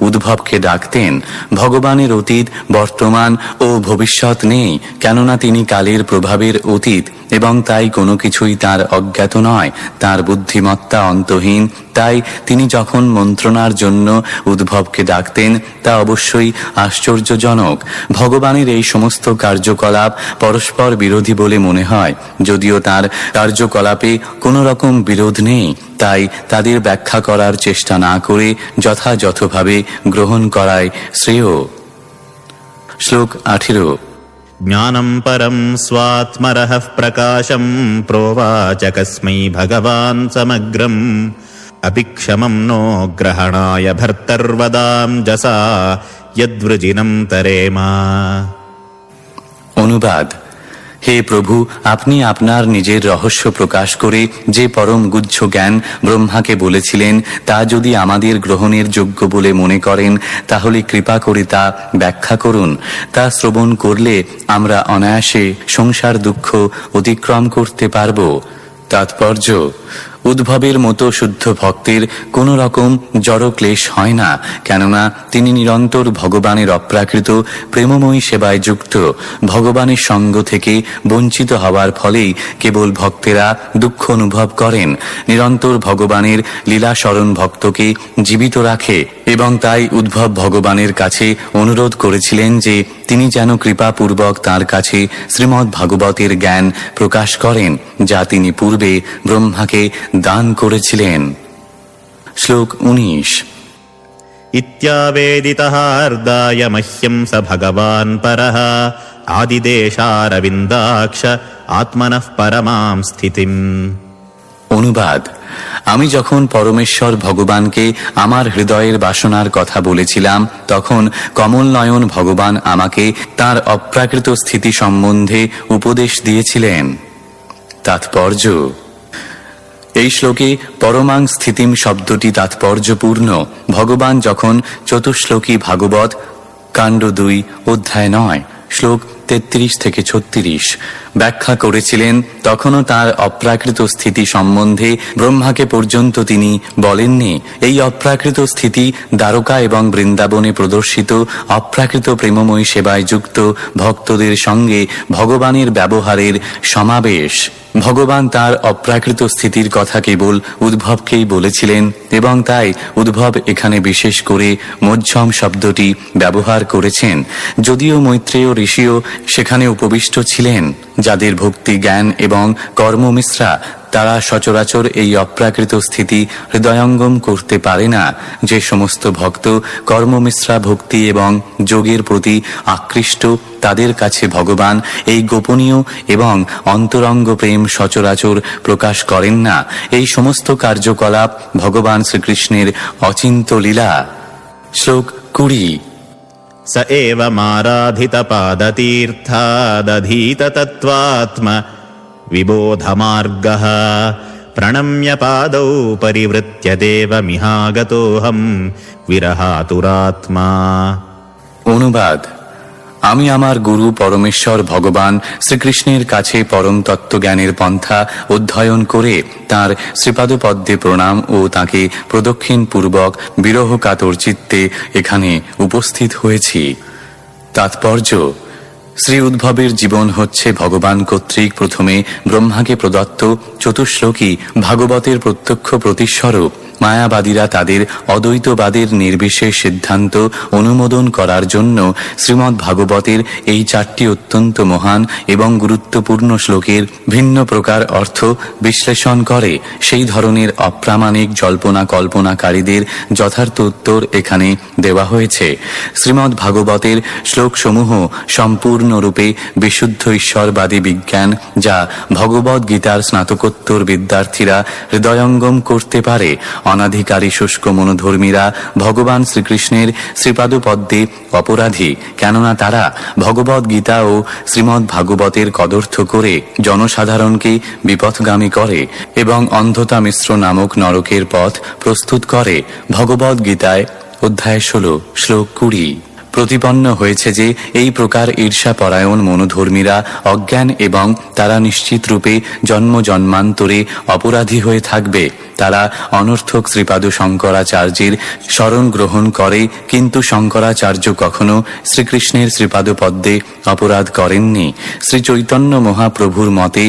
উদ্ভবকে ডাকতেন। ভগবানের অতীত, বর্তমান ও ভবিষ্যৎ নেই, কেননা তিনি কালের প্রভাবের অতীত এবং তাই কোনো কিছুই তার অজ্ঞাত নয়। তার বুদ্ধিমত্তা অন্তহীন, তাই তিনি যখন মন্ত্রণার জন্য উদ্ভবকে ডাকতেন তা অবশ্যই আশ্চর্যজনক। ভগবানের এই সমস্ত কার্যকলাপ পরস্পর বিরোধী বলে মনে হয়, যদিও তার কার্যকলাপে কোনো রকম বিরোধ নেই, তাই তাদের ব্যাখ্যা করার চেষ্টা না করে যথাযথভাবে গ্রহণ করাই শ্রেয়। শ্লোক 18 জ্ঞানম পরম স্বাত্মরঃ প্রকাশম প্রোবাচ কস্मै ভগবান সমগ্রম অভিক্ষমম নো গ্রহণায় ভর্তর্বদাম যসা যদ্ব্রজিনম তরেমা। অনুবাদ: হে প্রভু, আপনি আপনার নিজের রহস্য প্রকাশ করে যে পরম গুহ্য জ্ঞান ব্রহ্মাকে বলেছিলেন, তা যদি আমাদের গ্রহণের যোগ্য বলে মনে করেন, তাহলে কৃপা করে তা ব্যাখ্যা করুন। তা শ্রবণ করলে আমরা অনায়াসে সংসার দুঃখ অতিক্রম করতে পারব। তাৎপর্য: উদ্ভবের মতো শুদ্ধ ভক্তের কোনো রকম জড় ক্লেশ হয় না, কেননা তিনি নিরন্তর ভগবানের অপ্রাকৃত প্রেমময়ী সেবায় যুক্ত। ভগবানের সঙ্গ থেকে বঞ্চিত হওয়ার ফলেই কেবল ভক্তেরা দুঃখ অনুভব করেন। নিরন্তর ভগবানের লীলা স্মরণ ভক্তকে জীবিত রাখে, এবং তাই উদ্ভব ভগবানের কাছে অনুরোধ করেছিলেন যে তিনি যেন কৃপাপূর্বক তাঁর কাছে শ্রীমদ্ ভাগবতের জ্ঞান প্রকাশ করেন, যা তিনি পূর্বে ব্রহ্মাকে দান করেছিলেন। শ্লোক 19। ইত্যাবেদিতঃ হার্দায় মহ্যং স ভগবান পরঃ আদিদেশারবিন্দাক্ষ আত্মনঃ পরমাং স্থিতিম। অনুবাদ: আমি যখন পরমেশ্বর ভগবানকে আমার হৃদয়ের বাসনার কথা বলেছিলাম, তখন কমল নয়ন ভগবান আমাকে তার অপ্রাকৃত স্থিতি সম্বন্ধে উপদেশ দিয়েছিলেন। তাৎপর্য: এই শ্লোকে পরমাং স্থিতিম শব্দটি তাৎপর্যপূর্ণ। ভগবান যখন চতুশ্লোকী ভাগবত কাণ্ড 2 অধ্যায় 9 শ্লোক 33 থেকে 36 ব্যাখ্যা করেছিলেন, তখনও তার অপ্রাকৃত স্থিতি সম্বন্ধে ব্রহ্মাকে পর্যন্ত তিনি বলেননি। এই অপ্রাকৃত স্থিতি দ্বারকা এবং বৃন্দাবনে প্রদর্শিত অপ্রাকৃত প্রেমময়ী সেবায় যুক্ত ভক্তদের সঙ্গে ভগবানের ব্যবহারের সমাবেশ। ভগবান তার অপ্রাকৃত স্থিতির কথা কেবল উদ্ভবকেই বলেছিলেন, এবং তাই উদ্ভব এখানে বিশেষ করে মধ্যম শব্দটি ব্যবহার করেছেন। যদিও মৈত্রেয় ঋষিও সেখানে উপবিষ্ট ছিলেন, যাদের ভক্তি জ্ঞান এবং কর্মমিশ্রা, তারা সচরাচর এই অপ্রাকৃত স্থিতি হৃদয়ঙ্গম করতে পারে না। যে সমস্ত ভক্ত কর্মমিশ্রা ভক্তি এবং যোগের প্রতি আকৃষ্ট, তাদের কাছে ভগবান এই গোপনীয় এবং অন্তরঙ্গ প্রেম সচরাচর প্রকাশ করেন না। এই সমস্ত কার্যকলাপ ভগবান শ্রীকৃষ্ণের অচিন্ত লীলা। শ্লোক 20। स एवमाराधितपादतीर्थादधीततत्त्वात्म विबोधमार्गः प्रणम्य पादौ परिवृत्य देवमिहागतोऽहं विरहातुरात्मा। অনুবাদ: আমি আমার গুরু পরমেশ্বর ভগবান শ্রীকৃষ্ণের কাছে পরম তত্ত্বজ্ঞানের পন্থা অধ্যয়ন করে তাঁর শ্রীপাদপদ্মে প্রণাম ও তাঁকে প্রদক্ষিণ পূর্বক বিরহ কাতর চিত্তে এখানে উপস্থিত হয়েছি। তাৎপর্য: শ্রী উদ্ভবের জীবন হচ্ছে ভগবান কর্তৃক প্রথমে ব্রহ্মাকে প্রদত্ত চতুশ্লোকী ভাগবতের প্রত্যক্ষ প্রতিস্বরূপ। মায়াবাদীরা তাদের অদ্বৈতবাদের নির্বিশেষ সিদ্ধান্ত অনুমোদন করার জন্য শ্রীমদ্ ভাগবতের এই 4টি অত্যন্ত মহান এবং গুরুত্বপূর্ণ শ্লোকের ভিন্ন প্রকার অর্থ বিশ্লেষণ করে। সেই ধরনের অপ্রামাণিক জল্পনা কল্পনাকারীদের যথার্থ উত্তর এখানে দেওয়া হয়েছে। শ্রীমদ্ ভাগবতের শ্লোকসমূহ সম্পূর্ণরূপে বিশুদ্ধ ঈশ্বরবাদী বিজ্ঞান, যা ভগবদ্ গীতার স্নাতকোত্তর বিদ্যার্থীরা হৃদয়ঙ্গম করতে পারে। অনাধিকারী শুষ্ক মনোধর্মীরা ভগবান শ্রীকৃষ্ণের শ্রীপাদপদ্মে অপরাধী, কেননা তারা ভগবদ্ গীতা ও শ্রীমদ্ ভাগবতের কদর্থ করে জনসাধারণকে বিপথগামী করে এবং অন্ধতা মিশ্র নামক নরকের পথ প্রস্তুত করে। ভগবদ্ গীতায় অধ্যায় 16 শ্লোক 20 প্রতিপন্ন হয়েছে যে এই প্রকার ঈর্ষাপরায়ণ মনোধর্মীরা অজ্ঞান এবং তারা নিশ্চিত রূপে জন্ম জন্মান্তরে অপরাধী হয়ে থাকবে। তারা অনর্থক শ্রীপাদ শঙ্করাচার্যের শরণ গ্রহণ করে, কিন্তু শঙ্করাচার্য কখনো শ্রীকৃষ্ণের শ্রীপাদপদ্মে অপরাধ করেননি। শ্রী চৈতন্য মহাপ্রভুর মতে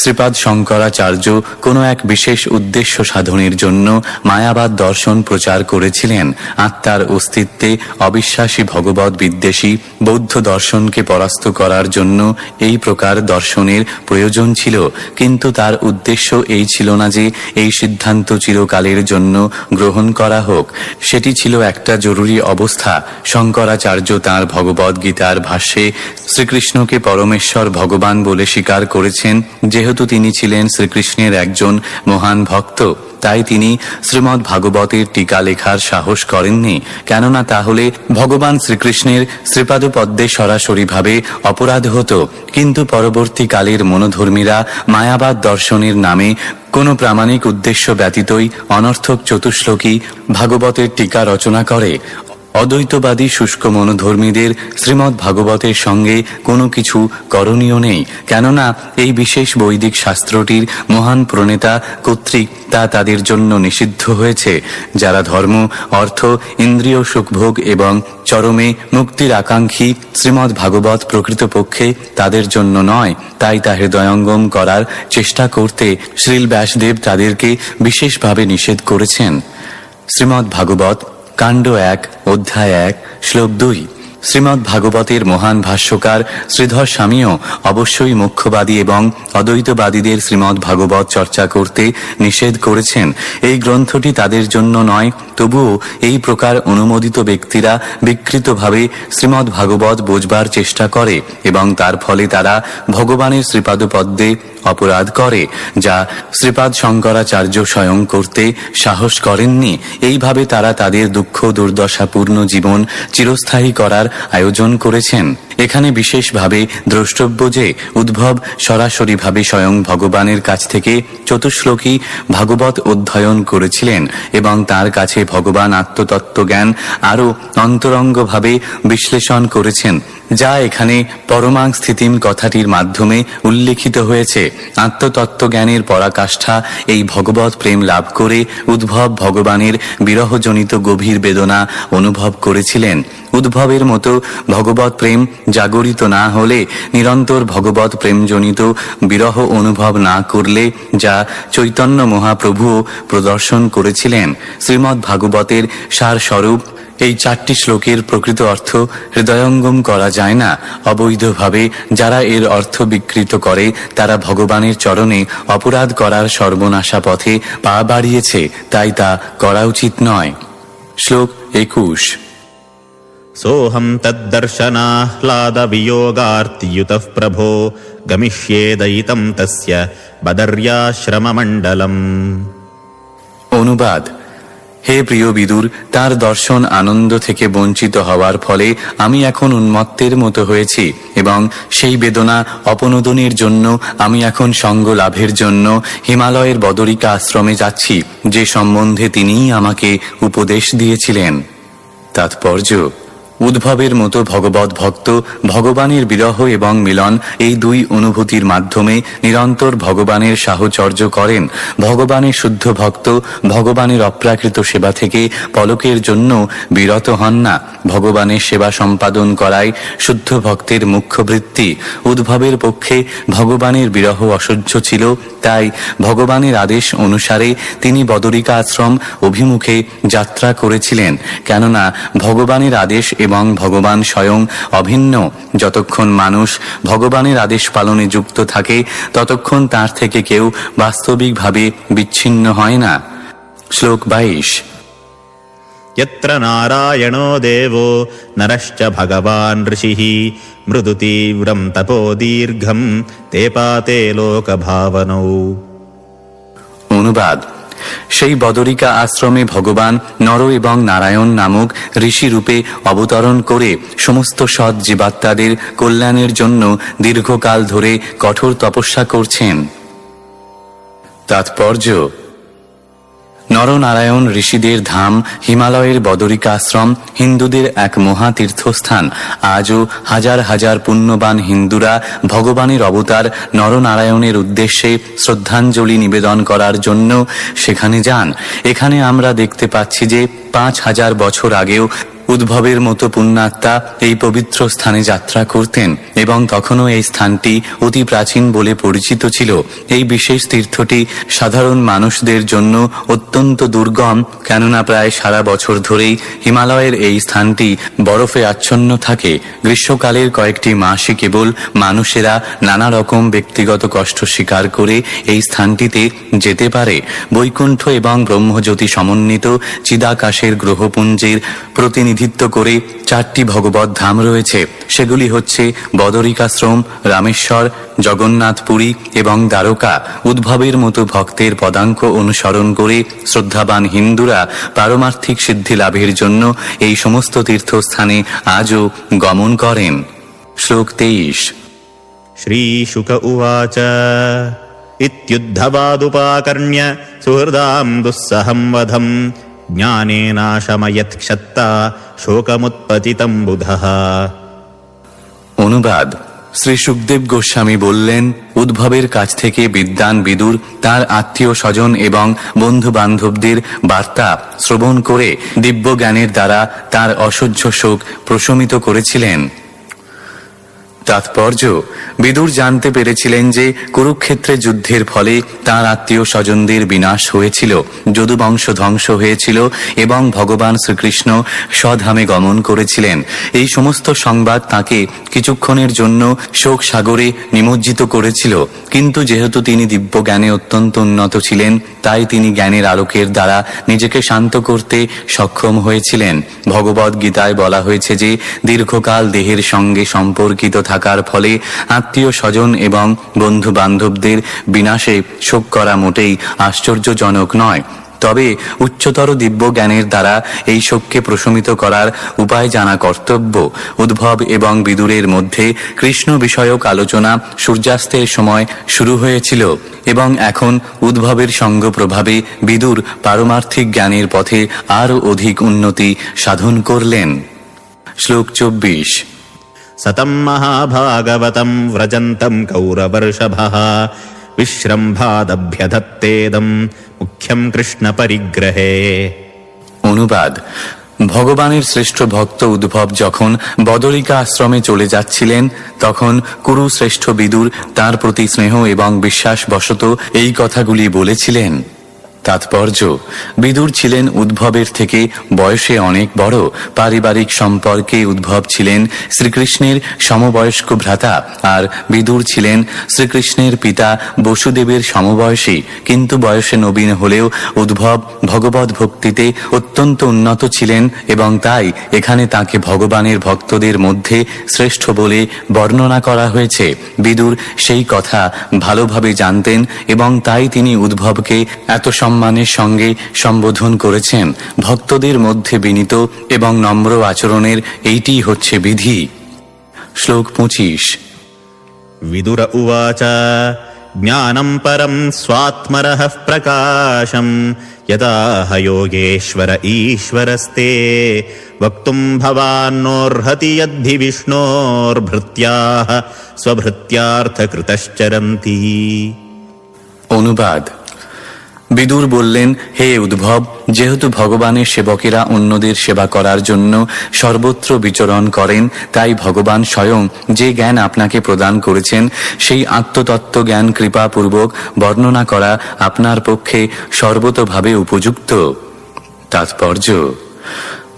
শ্রীপাদ শঙ্করাচার্য কোনো এক বিশেষ উদ্দেশ্য সাধনের জন্য মায়াবাদ দর্শন প্রচার করেছিলেন। আত্মার অস্তিত্বে অবিশ্বাসী ভগবৎ বিদ্বেষী বৌদ্ধ দর্শনকে পরাস্ত করার জন্য এই প্রকার দর্শনের প্রয়োজন ছিল, কিন্তু তার উদ্দেশ্য এই ছিল না যে এই সিদ্ধান্ত চিরকালের জন্য গ্রহণ করা হোক। সেটি ছিল একটা জরুরি অবস্থা। শঙ্করাচার্য তাঁর ভগবদ্ গীতার ভাষ্যে শ্রীকৃষ্ণকে পরমেশ্বর ভগবান বলে স্বীকার করেছেন। যেহেতু তিনি ছিলেন শ্রীকৃষ্ণের একজন মহান ভক্ত, তাই তিনি শ্রীমদ্ ভাগবতের টিকা লেখার সাহস করেননি, কেননা তাহলে ভগবান শ্রীকৃষ্ণের শ্রীপাদপদ্মে সরাসরিভাবে অপরাধ হতো। কিন্তু পরবর্তীকালের মনোধর্মীরা মায়াবাদ দর্শনের নামে কোনো প্রামাণিক উদ্দেশ্য ব্যতীতই অনর্থক চতুশ্লোকী ভাগবতের টিকা রচনা করে। অদ্বৈতবাদী শুষ্ক মনোধর্মীদের শ্রীমদ্ ভাগবতের সঙ্গে কোনো কিছু করণীয় নেই, কেননা এই বিশেষ বৈদিক শাস্ত্রটির মহান প্রণেতা কর্তৃক তা তাদের জন্য নিষিদ্ধ হয়েছে। যারা ধর্ম, অর্থ, ইন্দ্রিয় সুখভোগ এবং চরমে মুক্তির আকাঙ্ক্ষী, শ্রীমদ্ ভাগবত প্রকৃতপক্ষে তাদের জন্য নয়, তাই তা হৃদয়ঙ্গম করার চেষ্টা করতে শ্রীল ব্যাসদেব তাদেরকে বিশেষভাবে নিষেধ করেছেন। শ্রীমদ্ ভাগবত কাণ্ড 1 অধ্যায় 1 শ্লোক 2। শ্রীমদ্ ভাগবতের মহান ভাষ্যকার শ্রীধর স্বামীও অবশ্যই মোক্ষবাদী এবং অদ্বৈতবাদীদের শ্রীমদ্ ভাগবত চর্চা করতে নিষেধ করেছেন। এই গ্রন্থটি তাদের জন্য নয়, তবুও এই প্রকার অনুমোদিত ব্যক্তিরা বিকৃতভাবে শ্রীমদ্ ভাগবত বোঝবার চেষ্টা করে এবং তার ফলে তারা ভগবানের শ্রীপাদপদ্মে অপরাধ করে, যা শ্রীপাদ শঙ্করাচার্য স্বয়ং করতে সাহস করেননি। এইভাবে তারা তাদের দুঃখ দুর্দশাপূর্ণ জীবন চিরস্থায়ী করার আয়োজন করেছেন। এখানে বিশেষভাবে দ্রষ্টব্য যে উদ্ভব সরাসরিভাবে স্বয়ং ভগবানের কাছ থেকে চতুশ্লোকী ভাগবত অধ্যয়ন করেছিলেন এবং তার কাছে ভগবান আত্মতত্ত্বজ্ঞান আরও অন্তরঙ্গভাবে বিশ্লেষণ করেছেন, যা এখানে পরমাং স্থিতিম কথাটির মাধ্যমে উল্লেখিত হয়েছে। আত্মতত্ত্বজ্ঞানের পরাকাষ্ঠা এই ভগবত প্রেম লাভ করে উদ্ভব ভগবানের বিরহজনিত গভীর বেদনা অনুভব করেছিলেন। উদ্ভবের মতো ভগবত প্রেম জাগরিত না হলে, নিরন্তর ভগবত প্রেমজনিত বিরহ অনুভব না করলে, যা চৈতন্য মহাপ্রভুও প্রদর্শন করেছিলেন, শ্রীমদ্ ভাগবতের সারস্বরূপ এই 4টি শ্লোকের প্রকৃত অর্থ হৃদয়ঙ্গম করা যায় না। অবৈধভাবে যারা এর অর্থ বিকৃত করে, তারা ভগবানের চরণে অপরাধ করার সর্বনাশা পথে পা বাড়িয়েছে, তাই তা করা উচিত নয়। শ্লোক 21। सोऽहं तद्दर्शनाह्लादवियोगार्तियुतः प्रभो गमिष्ये दयितं तस्य बदर्याश्रममण्डलम्। অনুবাদ: হে প্রিয় বিদুর, তার দর্শন আনন্দ থেকে বঞ্চিত হওয়ার ফলে আমি এখন উন্মত্তের মতো হয়েছি এবং সেই বেদনা অপনোদনের জন্য আমি এখন সঙ্গ লাভের জন্য হিমালয়ের বদরিকা আশ্রমে যাচ্ছি, যে সম্বন্ধে তিনিই আমাকে উপদেশ দিয়েছিলেন। তাৎপর্য: উদ্ভবের মতো ভগবত ভক্ত ভগবানের বিরহ এবং মিলন এই দুই অনুভূতির মাধ্যমে নিরন্তর ভগবানের সাহচর্য করেন। ভগবানের শুদ্ধ ভক্ত ভগবানের অপ্রাকৃত সেবা থেকে পলকের জন্য বিরত হন না। ভগবানের সেবা সম্পাদন করাই শুদ্ধ ভক্তের মুখ্য বৃত্তি। উদ্ভবের পক্ষে ভগবানের বিরহ অসহ্য ছিল, তাই ভগবানের আদেশ অনুসারে তিনি বদরিকা আশ্রম অভিমুখে যাত্রা করেছিলেন। কেননা ভগবানের আদেশ এবং ভগবান স্বয়ং অভিন্ন। যতক্ষণ মানুষ ভগবানের আদেশ পালনে যুক্ত থাকে, ততক্ষণ তার থেকে কেউ বাস্তবিকভাবে বিচ্ছিন্ন হয় না। শ্লোক 22। यत्र नारायणो देवो नरश्च भगवान् ऋषिः मृदु तीव्रं तपो दीर्घं ते पाते लोकभावनौ। অনুবাদ: সেই বদরিকা আশ্রমে ভগবান নর এবং নারায়ণ নামক ঋষি রূপে অবতরণ করে সমস্ত সৎ জীবাত্মাদের কল্যাণের জন্য দীর্ঘকাল ধরে কঠোর তপস্যা করছেন। তাৎপর্য: নরনারায়ণ ঋষিদের ধাম হিমালয়ের বদরিকা আশ্রম হিন্দুদের এক মহা তীর্থস্থান। আজও হাজার হাজার পুণ্যবান হিন্দুরা ভগবানের অবতার নরনারায়ণের উদ্দেশ্যে শ্রদ্ধাঞ্জলি নিবেদন করার জন্য সেখানে যান। এখানে আমরা দেখতে পাচ্ছি যে 5000 বছর আগেও উদ্ভবের মতো পুণ্যাত্মা এই পবিত্র স্থানে যাত্রা করতেন এবং তখনও এই স্থানটি অতি প্রাচীন বলে পরিচিত ছিল। এই বিশেষ তীর্থটি সাধারণ মানুষদের জন্য অত্যন্ত দুর্গম, কেননা প্রায় সারা বছর ধরেই হিমালয়ের এই স্থানটি বরফে আচ্ছন্ন থাকে। গ্রীষ্মকালের কয়েকটি মাসই কেবল মানুষেরা নানা রকম ব্যক্তিগত কষ্ট স্বীকার করে এই স্থানটিতে যেতে পারে। বৈকুণ্ঠ এবং ব্রহ্মজ্যোতি সমন্বিত চিদাকাশের গ্রহপুঞ্জের প্রতিনিধিত্ব করে 4টি ভগবত ধাম রয়েছে। সেগুলি হচ্ছে বদরিকাশ্রম, রামেশ্বর, জগন্নাথপুরী এবং দ্বারকা। উদ্ভবের মতো ভক্তের পদাঙ্ক অনুসরণ করে শ্রদ্ধাবান হিন্দুরা পারমার্থিক সিদ্ধি লাভের জন্য এই সমস্ত তীর্থস্থানে আজও গমন করেন। শ্লোক 23। श्रीशुक उवाच इत्युद्धवादुपाकर्ण्य सुहृदां दुस्सहं वधं জ্ঞানেনাশময়ৎ ক্ষত্তা শোকমুৎপতিতম বুধঃ। অনুবাদ: শ্রী সুখদেব গোস্বামী বললেন, উদ্ভবের কাছ থেকে বিদ্বান বিদুর তার আত্মীয় স্বজন এবং বন্ধু বান্ধবদের বার্তা শ্রবণ করে দিব্য জ্ঞানের দ্বারা তার অসহ্য শোক প্রশমিত করেছিলেন। তাৎপর্য: বিদুর জানতে পেরেছিলেন যে কুরুক্ষেত্রে যুদ্ধের ফলে তার আত্মীয় স্বজনদের বিনাশ হয়েছিল, যদুবংশ ধ্বংস হয়েছিল এবং ভগবান শ্রীকৃষ্ণ স্বধামে গমন করেছিলেন। এই সমস্ত সংবাদ তাকে কিছুক্ষণের জন্য শোক সাগরে নিমজ্জিত করেছিল, কিন্তু যেহেতু তিনি দিব্য জ্ঞানে অত্যন্ত উন্নত ছিলেন, তাই তিনি জ্ঞানের আলোকের দ্বারা নিজেকে শান্ত করতে সক্ষম হয়েছিলেন। ভগবদ গীতায় বলা হয়েছে যে দীর্ঘকাল দেহের সঙ্গে সম্পর্কিত থাকার ফলে আত্মীয় স্বজন এবং বন্ধু বান্ধবদের বিনাশে শোক করা মোটেই আশ্চর্যজনক নয়। তবে উচ্চতর দিব্য জ্ঞানের দ্বারা এই শোককে প্রশমিত করার উপায় জানা কর্তব্য। উদ্ভব এবং বিদুরের মধ্যে কৃষ্ণ বিষয়ক আলোচনা সূর্যাস্তের সময় শুরু হয়েছিল এবং এখন উদ্ভবের সঙ্গ প্রভাবে বিদুর পারমার্থিক জ্ঞানের পথে আরও অধিক উন্নতি সাধন করলেন। শ্লোক 24। সতম মহাভাগবতম ব্রজন্তম কৌরবর্ষভঃ বিশ্রম্ভাদভ্যধত্তেদম মুখ্যম কৃষ্ণ পরিগ্রহে। অনুবাদ: ভগবানের শ্রেষ্ঠ ভক্ত উদ্ভব যখন বদরিকা আশ্রমে চলে যাচ্ছিলেন, তখন কুরু শ্রেষ্ঠ বিদুর তার প্রতি স্নেহ এবং বিশ্বাসবশত এই কথাগুলি বলেছিলেন। তাৎপর্য: বিদুর ছিলেন উদ্ভবের থেকে বয়সে অনেক বড়। পারিবারিক সম্পর্কে উদ্ভব ছিলেন শ্রীকৃষ্ণের সমবয়স্ক ভ্রাতা, আর বিদুর ছিলেন শ্রীকৃষ্ণের পিতা বসুদেবের সমবয়সী। কিন্তু বয়সে নবীন হলেও উদ্ভব ভগবত ভক্তিতে অত্যন্ত উন্নত ছিলেন এবং তাই এখানে তাকে ভগবানের ভক্তদের মধ্যে শ্রেষ্ঠ বলে বর্ণনা করা হয়েছে। বিদুর সেই কথা ভালোভাবে জানতেন এবং তাই তিনি উদ্ভবকে এত সম্মানের সঙ্গে সম্বোধন করেছেন। ভক্তদের মধ্যে বিনীত এবং নম্র আচরণের এইটি হচ্ছে বিধি। শ্লোক 25। विदुर उवाच ज्ञानं परं स्वात्मरः प्रकाशं यदा ह योगेश्वर ईश्वरस्ते वक्तुं भवान्नोर्हति यद्धि विष्णोर्भृत्याः स्वभृत्यार्थकृतश्चरन्ति। অনুবাদ: বিদুর বললেন, হে উদ্ভব, যেহেতু ভগবানের সেবকেরা অন্যদের সেবা করার জন্য সর্বত্র বিচরণ করেন, তাই ভগবান স্বয়ং যে জ্ঞান আপনাকে প্রদান করেছেন সেই আত্মতত্ত্ব জ্ঞান কৃপাপূর্বক বর্ণনা করা আপনার পক্ষে সর্বতোভাবে উপযুক্ত। তাৎপর্য: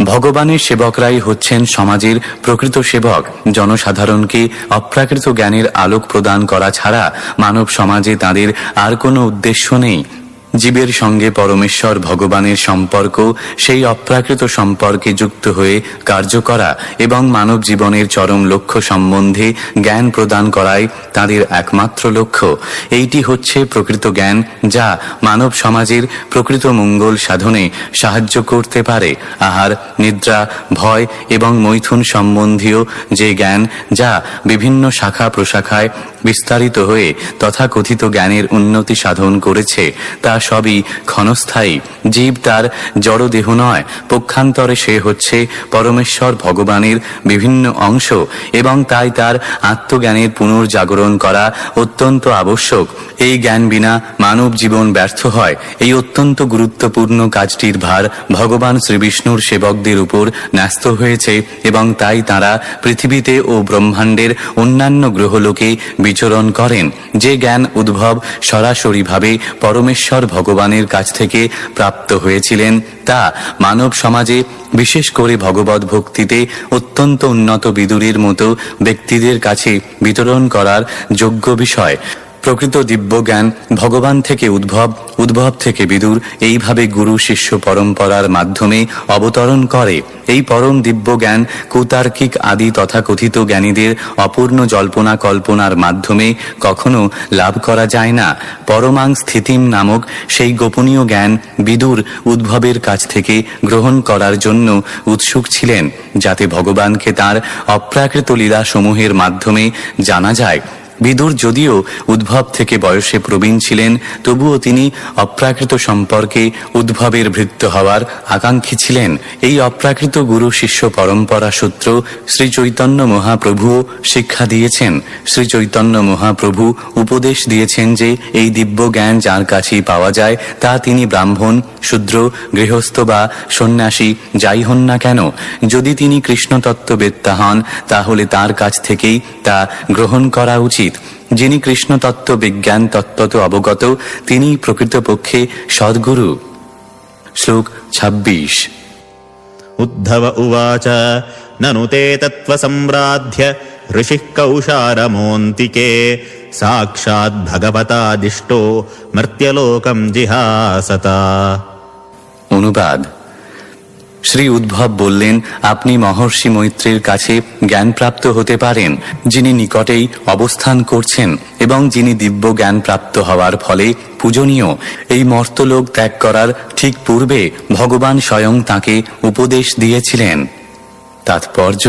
ভগবানের সেবকরাই হচ্ছেন সমাজের প্রকৃত সেবক। জনসাধারণকে অপ্রাকৃত জ্ঞানের আলোক প্রদান করা ছাড়া মানব সমাজে তাদের আর কোনো উদ্দেশ্য নেই। জীবের সঙ্গে পরমেশ্বর ভগবানের সম্পর্ক সেই অপ্রাকৃত সম্পর্কে যুক্ত হয়ে কার্য করা এবং মানব জীবনের চরম লক্ষ্য সম্বন্ধে জ্ঞান প্রদান করাই তাদের একমাত্র লক্ষ্য। এইটি হচ্ছে প্রকৃত জ্ঞান, যা মানব সমাজের প্রকৃত মঙ্গল সাধনে সাহায্য করতে পারে। আহার, নিদ্রা, ভয় এবং মৈথুন সম্বন্ধীয় যে জ্ঞান, যা বিভিন্ন শাখা প্রশাখায় বিস্তারিত হয়ে তথাকথিত জ্ঞানের উন্নতি সাধন করেছে, তা সবই ক্ষণস্থায়ী। জীব তার জড় দেহ নয়, পক্ষান্তরে সে হচ্ছে পরমেশ্বর ভগবানের বিভিন্ন অংশ এবং তাই তার আত্মজ্ঞানের পুনর্জাগরণ করা অত্যন্ত আবশ্যক। এই জ্ঞান বিনা মানব জীবন ব্যর্থ হয়। এই অত্যন্ত গুরুত্বপূর্ণ কাজটির ভার ভগবান শ্রীবিষ্ণুর সেবকদের উপর ন্যস্ত হয়েছে এবং তাই তারা পৃথিবীতে ও ব্রহ্মাণ্ডের অন্যান্য গ্রহলোকে বিচরণ করেন। যে জ্ঞান উদ্ভব সরাসরিভাবে পরমেশ্বর ভগবানের কাছ থেকে প্রাপ্ত হয়েছিলেন, তা মানব সমাজে বিশেষ করে ভগবত ভক্তিতে অত্যন্ত উন্নত বিদুরের মতো ব্যক্তিদের কাছে বিতরণ করার যোগ্য বিষয়। প্রকৃত দিব্য জ্ঞান ভগবান থেকে উদ্ভব, উদ্ভব থেকে বিদুর, এইভাবে গুরু শিষ্য পরম্পরার মাধ্যমে অবতরণ করে। এই পরম দিব্য জ্ঞান কুতার্কিক আদি তথাকথিত জ্ঞানীদের অপূর্ণ জল্পনা কল্পনার মাধ্যমে কখনো লাভ করা যায় না। পরমাং স্থিতিম নামক সেই গোপনীয় জ্ঞান বিদুর উদ্ভবের কাছ থেকে গ্রহণ করার জন্য উৎসুক ছিলেন, যাতে ভগবানকে তাঁর অপ্রাকৃত লীলা সমূহের মাধ্যমে জানা যায়। বিদুর যদিও উদ্ভব থেকে বয়সে প্রবীণ ছিলেন, তবুও তিনি অপ্রাকৃত সম্পর্কে উদ্ভবের ভৃত্য হওয়ার আকাঙ্ক্ষী ছিলেন। এই অপ্রাকৃত গুরু শিষ্য পরম্পরা সূত্র শ্রী চৈতন্য মহাপ্রভুও শিক্ষা দিয়েছেন। শ্রী চৈতন্য মহাপ্রভু উপদেশ দিয়েছেন যে এই দিব্য জ্ঞান যার কাছেই পাওয়া যায়, তা তিনি ব্রাহ্মণ, শূদ্র, গৃহস্থ বা সন্ন্যাসী যাই হন না কেন, যদি তিনি কৃষ্ণতত্ত্ববেত্তা হন তাহলে তার কাছ থেকেই তা গ্রহণ করা উচিত। যিনি কৃষ্ণতত্ত্ব বিজ্ঞান তত্ত্বত অবগত, তিনি প্রকৃতপক্ষে সদ্গুরু। শ্লোক 26। উদ্ধব উবাচ ননু তে তত্ত্বসম্রাধ্য ঋষিঃ কৌশারমোন্তিকে সাক্ষাৎ ভগবতাদিষ্টো মর্ত্যলোকম জিহাসতা। অনুবাদ: শ্রী উদ্ভব বললেন, আপনি মহর্ষি মৈত্রের কাছে জ্ঞানপ্রাপ্ত হতে পারেন, যিনি নিকটেই অবস্থান করছেন এবং যিনি দিব্য জ্ঞান প্রাপ্ত হওয়ার ফলে পূজনীয়। এই মর্তলোক ত্যাগ করার ঠিক পূর্বে ভগবান স্বয়ং তাঁকে উপদেশ দিয়েছিলেন। তাৎপর্য: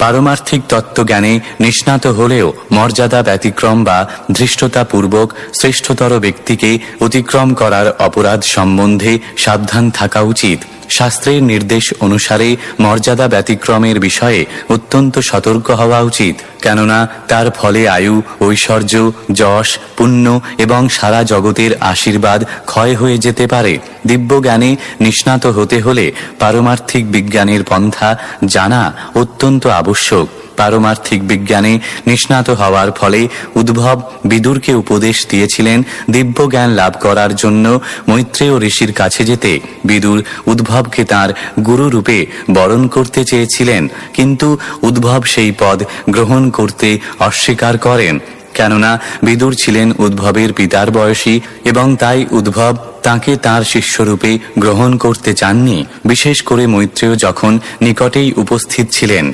পারমার্থিক তত্ত্বজ্ঞানে নিষ্ণাত হলেও মর্যাদা ব্যতিক্রম বা ধৃষ্টতাপূর্বক শ্রেষ্ঠতর ব্যক্তিকে অতিক্রম করার অপরাধ সম্বন্ধে সাবধান থাকা উচিত। শাস্ত্রের নির্দেশ অনুসারে মর্যাদা ব্যতিক্রমের বিষয়ে অত্যন্ত সতর্ক হওয়া উচিত, কেননা তার ফলে আয়ু, ঐশ্বর্য, যশ, পুণ্য এবং সারা জগতের আশীর্বাদ ক্ষয় হয়ে যেতে পারে। দিব্য জ্ঞানে নিষ্ণাত হতে হলে পারমার্থিক বিজ্ঞানের পন্থা জানা অত্যন্ত আবশ্যক। পারমার্থিক বিজ্ঞানে নিষ্ণাত হওয়ার ফলে উদ্ভব বিদুরকে উপদেশ দিয়েছিলেন দিব্য জ্ঞান লাভ করার জন্য মৈত্রেয় ঋষির কাছে যেতে। বিদুর উদ্ভবকে তাঁর গুরু রূপে বরণ করতে চেয়েছিলেন, কিন্তু উদ্ভব সেই পদ গ্রহণ করতে অস্বীকার করেন, কেননা বিদুর ছিলেন উদ্ভবের পিতার বয়সী এবং তাই উদ্ভব তাঁকে তাঁর শিষ্যরূপে গ্রহণ করতে চাননি। বিশেষ করে মৈত্রেয় যখন নিকটেই উপস্থিত ছিলেন।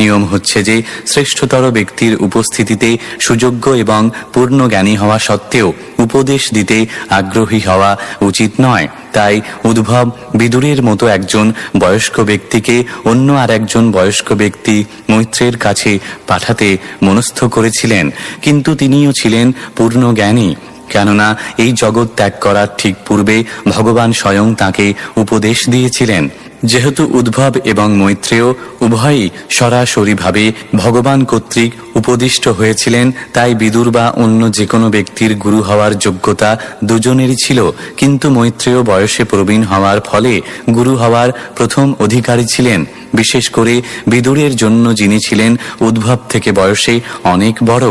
নিয়ম হচ্ছে যে শ্রেষ্ঠতর ব্যক্তির উপস্থিতিতে সুযোগ্য এবং পূর্ণ জ্ঞানী হওয়া সত্ত্বেও উপদেশ দিতে আগ্রহী হওয়া উচিত নয়। তাই উদ্ভব বিদুরের মতো একজন বয়স্ক ব্যক্তিকে অন্য আর একজন বয়স্ক ব্যক্তি মৈত্রের কাছে পাঠাতে মনস্থ করেছিলেন, কিন্তু তিনিও ছিলেন পূর্ণ জ্ঞানী, কেননা এই জগৎ ত্যাগ করার ঠিক পূর্বে ভগবান স্বয়ং তাঁকে উপদেশ দিয়েছিলেন। যেহেতু উদ্ভব এবং মৈত্রেয় উভয়ই সরাসরিভাবে ভগবান কর্তৃক উপদিষ্ট হয়েছিলেন, তাই বিদুর বা অন্য যে কোনো ব্যক্তির গুরু হওয়ার যোগ্যতা দুজনেরই ছিল, কিন্তু মৈত্রেয় বয়সে প্রবীণ হওয়ার ফলে গুরু হওয়ার প্রথম অধিকারী ছিলেন। বিশেষ করে বিদুরের জন্য যিনি ছিলেন উদ্ভব থেকে বয়সে অনেক বড়।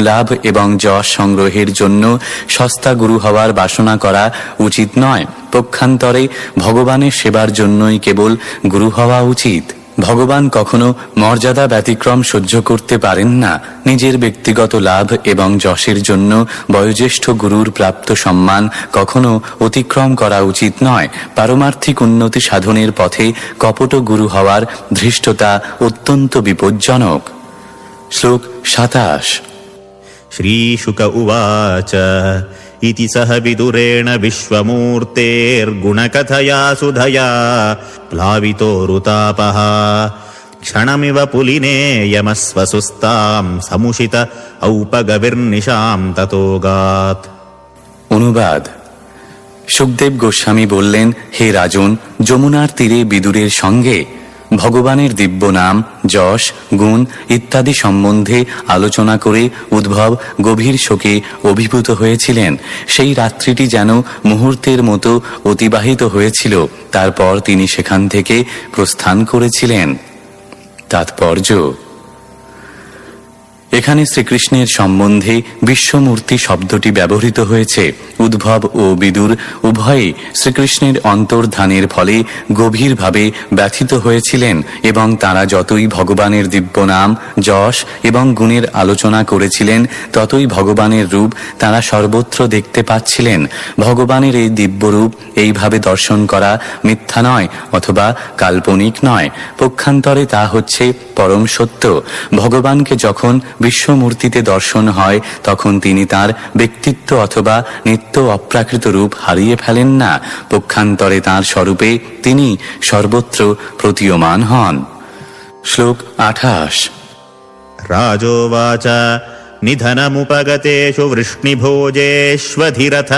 লাভ এবং যশ সংগ্রহের জন্য সস্তা গুরু হওয়ার বাসনা করা উচিত নয়। পক্ষান্তরে ভগবানের সেবার জন্যই কেবল গুরু হওয়া উচিত। ভগবান কখনো মর্যাদা ব্যতিক্রম সহ্য করতে পারেন না। নিজের ব্যক্তিগত লাভ এবং যশের জন্য বয়োজ্যেষ্ঠ গুরুর প্রাপ্ত সম্মান কখনো অতিক্রম করা উচিত নয়। পারমার্থিক উন্নতি সাধনের পথে কপট গুরু হওয়ার ধৃষ্টতা অত্যন্ত বিপজ্জনক। শ্লোক 27। শ্রীশুক উবাচ ইতি সহ বিদুরেণ বিশ্বমূর্তের্গুণকথয়া সুধয়া প্লাবিতোরুতাপঃ ক্ষণমিব পুলিনেয়মস্বসুস্তাম সমুষিত ঔপগবির্নিশাম ততোগাত। অনুবাদ: সুখদেব গোস্বামী বললেন, হে রাজন, যমুনার তীরে বিদুরের সঙ্গে ভগবানের দিব্য নাম, যশ, গুণ ইত্যাদি সম্বন্ধে আলোচনা করে উদ্ভব গভীর শোকে অভিভূত হয়েছিলেন। সেই রাত্রিটি যেন মুহূর্তের মতো অতিবাহিত হয়েছিল। তারপর তিনি সেখান থেকে প্রস্থান করেছিলেন। তাৎপর্য: এখানে শ্রীকৃষ্ণের সম্বন্ধে বিশ্বমূর্তি শব্দটি ব্যবহৃত হয়েছে। উদ্ভব ও বিদুর উভয়েই শ্রীকৃষ্ণের অন্তর্ধানের ফলে গভীরভাবে ব্যথিত হয়েছিলেন এবং তারা যতই ভগবানের দিব্য নাম, যশ এবং গুণের আলোচনা করেছিলেন, ততই ভগবানের রূপ তারা সর্বত্র দেখতে পাচ্ছিলেন। ভগবানের এই দিব্য রূপ এইভাবে দর্শন করা মিথ্যা নয় অথবা কাল্পনিক নয়, পক্ষান্তরে তা হচ্ছে পরম সত্য। ভগবানকে যখন বিশ্বমূর্তিতে দর্শন হয়, তখন তিনি তার ব্যক্তিত্ব অথবা নিত্য অপ্রাকৃত রূপ হারিয়ে ফেলেন না। পক্ষান্তরে তাঁর স্বরূপে তিনি সর্বত্র প্রতীয়মান হন। শ্লোক 28। রাজোবাচ निधनमुपगतेषु वृष्णिभोजेष्वधिरथ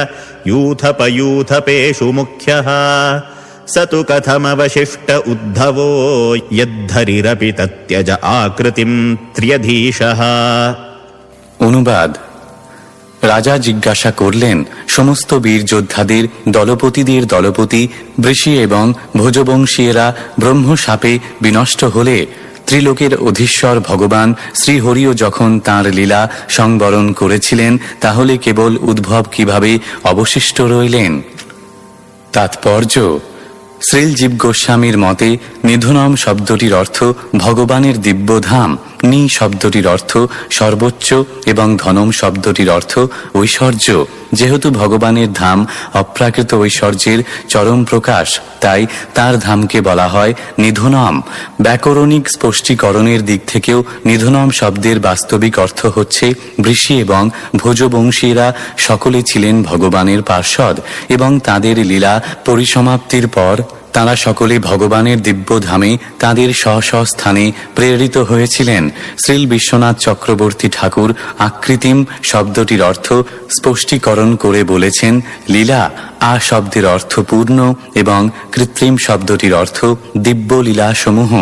यूथपयूथपेषु मुख्यः स तु कथमवशिष्ट उद्धवो यद्धरिरपि तत्यज आकृतिं त्र्यधीशः। অনুবাদ। রাজা জিজ্ঞাসা করলেন, সমস্ত বীর যোদ্ধাদের দলপতিদের দলপতি বৃষি এবং ভোজবংশীয়েরা ব্রহ্মশাপে বিনষ্ট হলে ত্রিলোকের অধীশ্বর ভগবান শ্রীহরিও যখন তাঁর লীলা সংবরণ করেছিলেন, তাহলে কেবল উদ্ভব কিভাবে অবশিষ্ট রইলেন? তাৎপর্য: শ্রীলজীব গোস্বামীর মতে নিধনম শব্দটির অর্থ ভগবানের দিব্যধাম, নি শব্দটির অর্থ সর্বোচ্চ এবং ধনম শব্দটির অর্থ ঐশ্বর্য। যেহেতু ভগবানের ধাম অপ্রাকৃত ঐশ্বর্যের চরম প্রকাশ, তাই তার ধামকে বলা হয় নিধনম। ব্যাকরণিক স্পষ্টীকরণের দিক থেকেও নিধনম শব্দের বাস্তবিক অর্থ হচ্ছে বৃষি এবং ভোজবংশীরা সকলে ছিলেন ভগবানের পার্ষদ এবং তাদের লীলা পরিসমাপ্তির পর তাঁরা সকলে ভগবানের দিব্যধামে তাঁদের স্ব স্ব স্থানে প্রেরিত হয়েছিলেন। শ্রীল বিশ্বনাথ চক্রবর্তী ঠাকুর আকৃতিম শব্দটির অর্থ স্পষ্টীকরণ করে বলেছেন, লীলা আ শব্দের অর্থ পূর্ণ এবং কৃত্রিম শব্দটির অর্থ দিব্য লীলাসমূহ।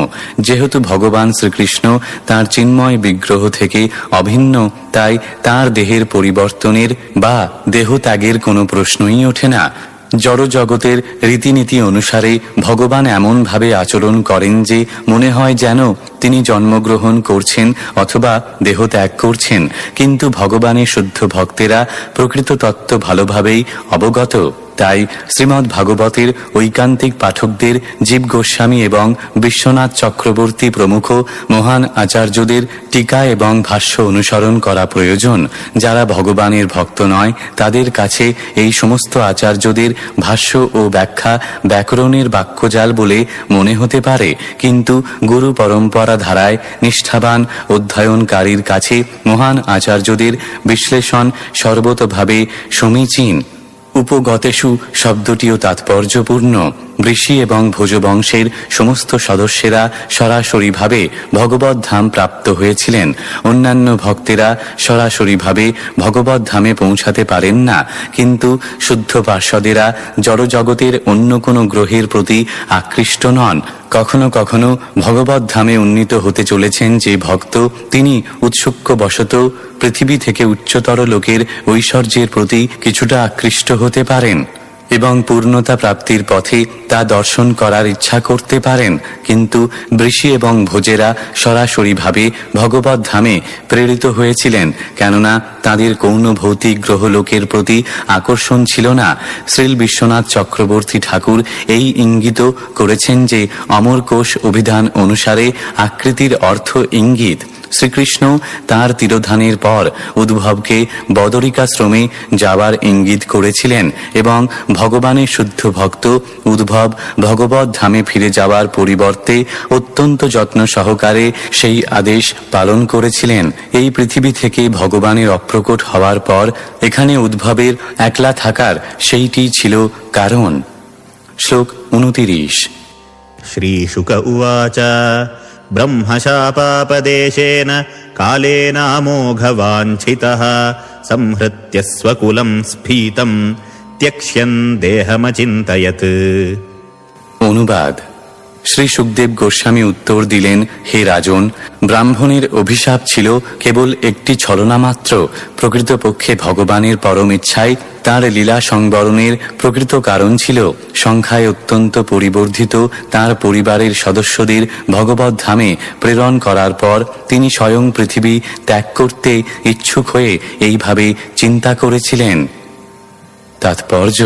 যেহেতু ভগবান শ্রীকৃষ্ণ তাঁর চিন্ময় বিগ্রহ থেকে অভিন্ন, তাই তাঁর দেহের পরিবর্তনের বা দেহত্যাগের কোনো প্রশ্নই ওঠে না। জড় জগতের রীতিনীতি অনুসারে ভগবান এমনভাবে আচরণ করেন যে মনে হয় যেন তিনি জন্মগ্রহণ করছেন অথবা দেহত্যাগ করছেন, কিন্তু ভগবানের শুদ্ধ ভক্তেরা প্রকৃত তত্ত্ব ভালোভাবেই অবগত। তাই শ্রীমদ্ ভাগবতের ঐকান্তিক পাঠকদের জীব গোস্বামী এবং বিশ্বনাথ চক্রবর্তী প্রমুখ মহান আচার্যদের টিকা এবং ভাষ্য অনুসরণ করা প্রয়োজন। যারা ভগবানের ভক্ত নয়, তাদের কাছে এই সমস্ত আচার্যদের ভাষ্য ও ব্যাখ্যা ব্যাকরণের বাক্যজাল বলে মনে হতে পারে, কিন্তু গুরু পরম্পরা ধারায় নিষ্ঠাবান অধ্যয়নকারীর কাছে মহান আচার্যদের বিশ্লেষণ সর্বতোভাবে সমীচীন। উপগতেষু শব্দটিও তাৎপর্যপূর্ণ। বৃষি এবং ভোজবংশের সমস্ত সদস্যেরা সরাসরিভাবে ভগবত ধাম প্রাপ্ত হয়েছিলেন। অন্যান্য ভক্তেরা সরাসরিভাবে ভগবত ধামে পৌঁছাতে পারেন না, কিন্তু শুদ্ধ পার্ষদেরা জড়জগতের অন্য কোনো গ্রহের প্রতি আকৃষ্ট নন। কখনো কখনো ভগবত ধামে উন্নীত হতে চলেছেন যে ভক্ত, তিনি উৎসুক্যবশত পৃথিবী থেকে উচ্চতর লোকের ঐশ্বর্যের প্রতি কিছুটা আকৃষ্ট হতে পারেন এবং পূর্ণতা প্রাপ্তির পথে তা দর্শন করার ইচ্ছা করতে পারেন, কিন্তু বৃষি এবং ভোজেরা সরাসরিভাবে ভগবত ধামে প্রেরিত হয়েছিলেন, কেননা তাদের কৌন ভৌতিক গ্রহলোকের প্রতি আকর্ষণ ছিল না। শ্রীল বিশ্বনাথ চক্রবর্তী ঠাকুর এই ইঙ্গিত করেছেন যে অমরকোষ অভিধান অনুসারে আকৃতির অর্থ ইঙ্গিত। শ্রীকৃষ্ণ তাঁর তিরোধানের পর উদ্ভবকে বদরিকাশ্রমে যাওয়ার ইঙ্গিত করেছিলেন এবং ভগবানের শুদ্ধ ভক্ত উদ্ভব ভগবত ধামে ফিরে যাওয়ার পরিবর্তে অত্যন্ত যত্ন সহকারে সেই আদেশ পালন করেছিলেন। এই পৃথিবী থেকে ভগবানের অপ্রকট হওয়ার পর এখানে উদ্ভবের একলা থাকার সেইটি ছিল কারণ। শ্লোক 29। श्रीशुक उवाच ब्रह्मशापापदेशेन कालेनामोघवाञ्छितः संहृत्य स्वकुलं स्फीतं त्यक्ष्यन् देहमचिन्तयत्। অনুবাদ। শ্রী সুখদেব গোস্বামী উত্তর দিলেন, হে রাজন, ব্রাহ্মণের অভিশাপ ছিল কেবল একটি ছলনা মাত্র। প্রকৃতপক্ষে ভগবানের পরম ইচ্ছাই তাঁর লীলা সংবরণের প্রকৃত কারণ ছিল। সংখ্যায় অত্যন্ত পরিবর্ধিত তাঁর পরিবারের সদস্যদের ভগবত ধামে প্রেরণ করার পর তিনি স্বয়ং পৃথিবী ত্যাগ করতে ইচ্ছুক হয়ে এইভাবে চিন্তা করেছিলেন। তাৎপর্য: